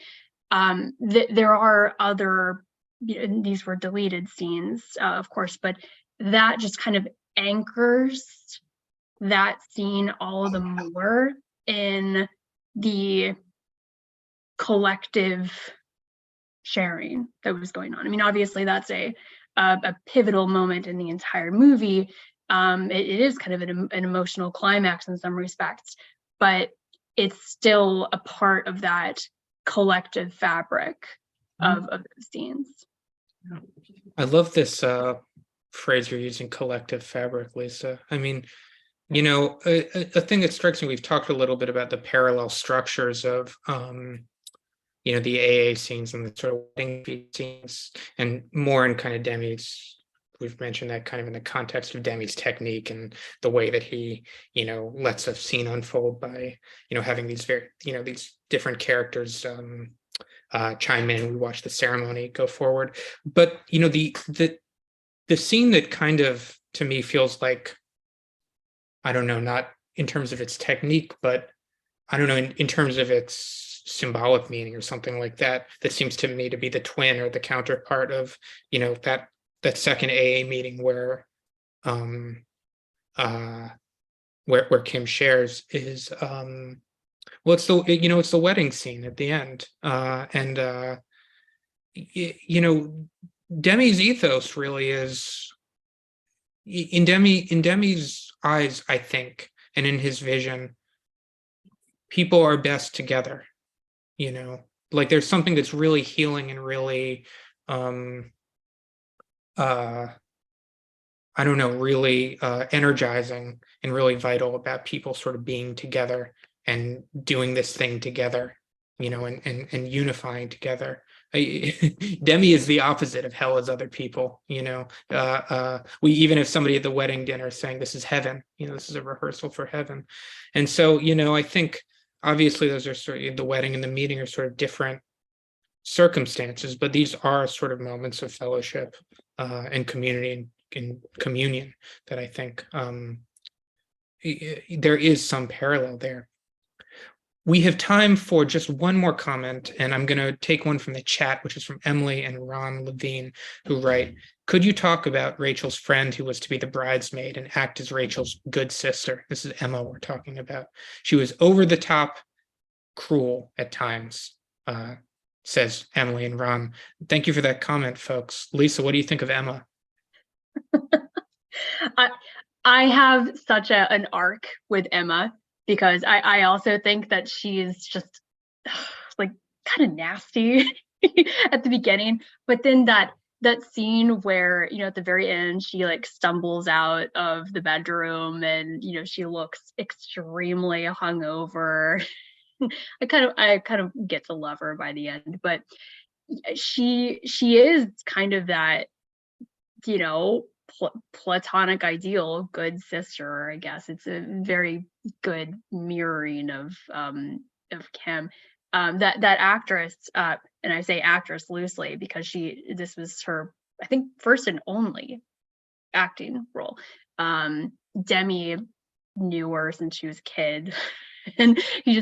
there are other, these were deleted scenes, of course, but that just kind of anchors that scene all the more in the collective sharing that was going on. I mean, obviously that's a pivotal moment in the entire movie. It is kind of an emotional climax in some respects, but it's still a part of that collective fabric of the scenes. I love this phrase you're using, collective fabric, Lisa. I mean, a thing that strikes me, we've talked a little bit about the parallel structures of the AA scenes and the sort of wedding scenes, and more in kind of Demi's, we've mentioned that kind of in the context of Demi's technique and the way that he, lets a scene unfold by, having these these different characters chime in. We watch the ceremony go forward. But, the scene that kind of, to me, feels like, I don't know, not in terms of its technique, but I don't know, in terms of its symbolic meaning or something like that, that seems to me to be the twin or the counterpart of, that second AA meeting where Kim shares is, it's the wedding scene at the end. Demi's ethos really is, in Demi's eyes, I think, and in his vision, people are best together. Like there's something that's really healing and really, really energizing and really vital about people sort of being together and doing this thing together, and unifying together. Demi is the opposite of hell as other people. We even have somebody at the wedding dinner saying this is heaven. This is a rehearsal for heaven. And so, I think obviously those are sort of, the wedding and the meeting are sort of different circumstances, but these are sort of moments of fellowship and community and communion that I think there is some parallel there. We have time for just one more comment, and I'm going to take one from the chat, which is from Emily and Ron Levine, who write, could you talk about Rachel's friend who was to be the bridesmaid and act as Rachel's good sister? This is Emma we're talking about. She was over the top cruel at times, says Emily and Ron. Thank you for that comment, folks. Lisa, what do you think of Emma? I have such an arc with Emma, because I also think that she's just like kind of nasty at the beginning, but then that scene where, you know, at the very end, she like stumbles out of the bedroom and, you know, she looks extremely hungover. I kind of get to love her by the end, but she is kind of that, you know, platonic ideal good sister. I guess it's a very good mirroring of Kim. That actress, and I say actress loosely because this was her, I think, first and only acting role. Demi knew her since she was a kid, and he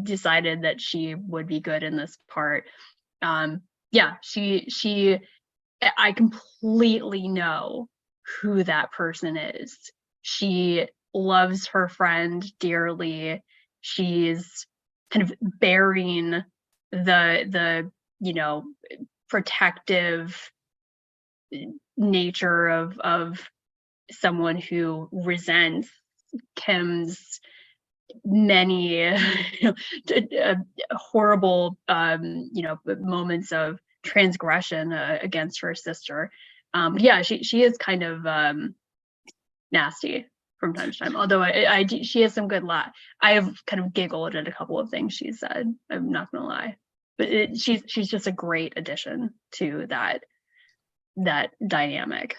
decided that she would be good in this part. Yeah, I completely know who that person is. She loves her friend dearly. She's kind of bearing the you know, protective nature of someone who resents Kim's many horrible you know, moments of transgression against her sister. Yeah, she is kind of nasty from time to time, although she has some good laugh. I have kind of giggled at a couple of things she said, I'm not gonna lie, but she's just a great addition to that dynamic.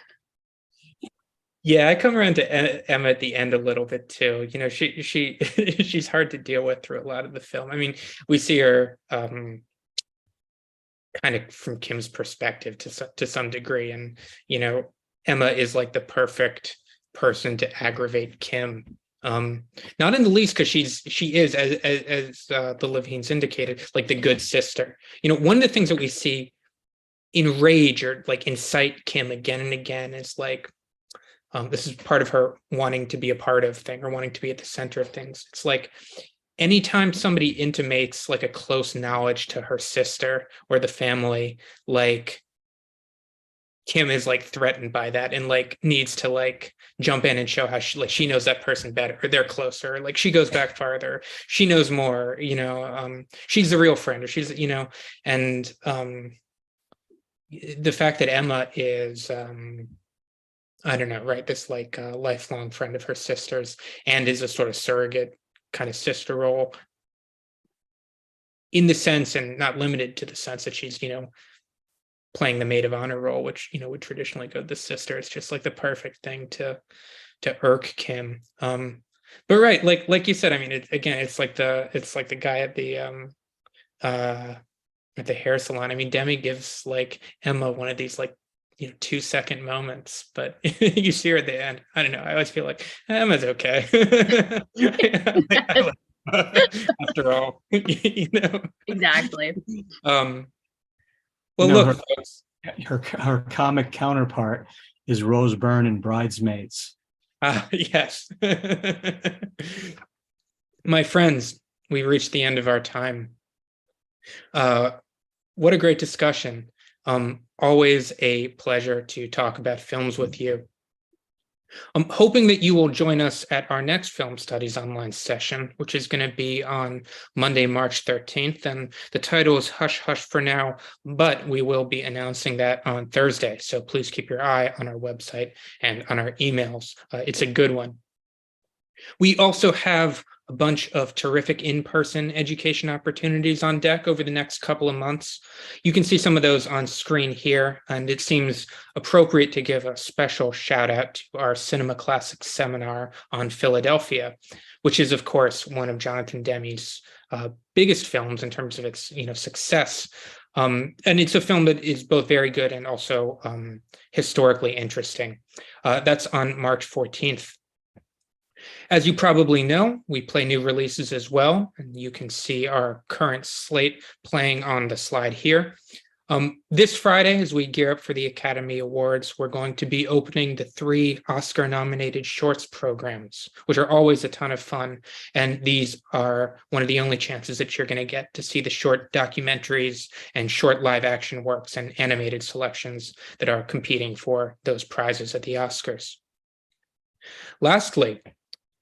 Yeah, I come around to Emma at the end a little bit too. You know, she's hard to deal with through a lot of the film. I mean, we see her kind of from Kim's perspective to some degree, and you know, Emma is like the perfect person to aggravate Kim. Not in the least because she is, as the Levines indicated, like the good sister. You know, one of the things that we see enrage or like incite Kim again and again is like, this is part of her wanting to be a part of thing or wanting to be at the center of things. It's like anytime somebody intimates like a close knowledge to her sister or the family, like Kim is like threatened by that and like needs to like jump in and show how she knows that person better, or they're closer, like she goes back farther, she knows more, you know, she's the real friend, or she's, you know, and the fact that Emma is I don't know, right, this like lifelong friend of her sister's and is a sort of surrogate kind of sister role in the sense, and not limited to the sense that she's, you know, playing the maid of honor role, which, you know, would traditionally go to the sister. It's just like the perfect thing to irk Kim. But right, like you said, I mean, it's like the guy at the hair salon. I mean, Demi gives like Emma one of these like, you know, 2-second moments, but you see her at the end. I don't know. I always feel like Emma's okay. After all, you know. Exactly. Well, You know, look, folks. her comic counterpart is Rose Byrne in Bridesmaids. Yes. My friends, we reached the end of our time. What a great discussion. Always a pleasure to talk about films with you. I'm hoping that you will join us at our next Film Studies online session, which is going to be on Monday, March 13th. And the title is Hush Hush for now, but we will be announcing that on Thursday. So please keep your eye on our website and on our emails. It's a good one. We also have a bunch of terrific in-person education opportunities on deck over the next couple of months. You can see some of those on screen here, and it seems appropriate to give a special shout out to our Cinema Classics seminar on Philadelphia, which is, of course, one of Jonathan Demme's biggest films in terms of its, you know, success. And it's a film that is both very good and also historically interesting. That's on March 14th. As you probably know, we play new releases as well, and you can see our current slate playing on the slide here. This Friday, as we gear up for the Academy Awards, we're going to be opening the 3 Oscar-nominated shorts programs, which are always a ton of fun. And these are one of the only chances that you're going to get to see the short documentaries and short live-action works and animated selections that are competing for those prizes at the Oscars. Lastly,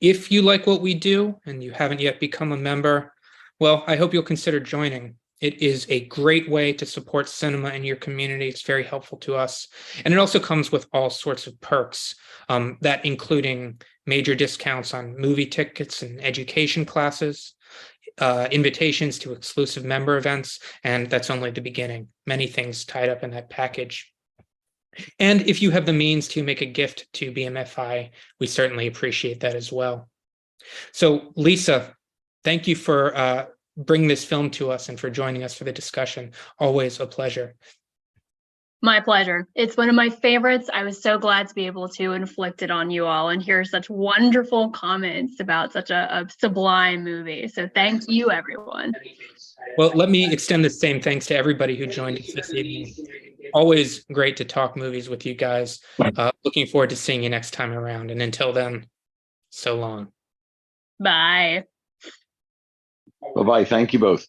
if you like what we do and you haven't yet become a member, well, I hope you'll consider joining. It is a great way to support cinema in your community. It's very helpful to us. And it also comes with all sorts of perks, that including major discounts on movie tickets and education classes, invitations to exclusive member events, and that's only the beginning. Many things tied up in that package. And if you have the means to make a gift to BMFI, we certainly appreciate that as well. So, Lisa, thank you for bring this film to us and for joining us for the discussion. Always a pleasure. My pleasure. It's one of my favorites. I was so glad to be able to inflict it on you all and hear such wonderful comments about such a sublime movie. So thank you, everyone. Well, let me extend the same thanks to everybody who joined us this evening. Always great to talk movies with you guys. Looking forward to seeing you next time around. And until then, so long. Bye. Bye-bye. Thank you both.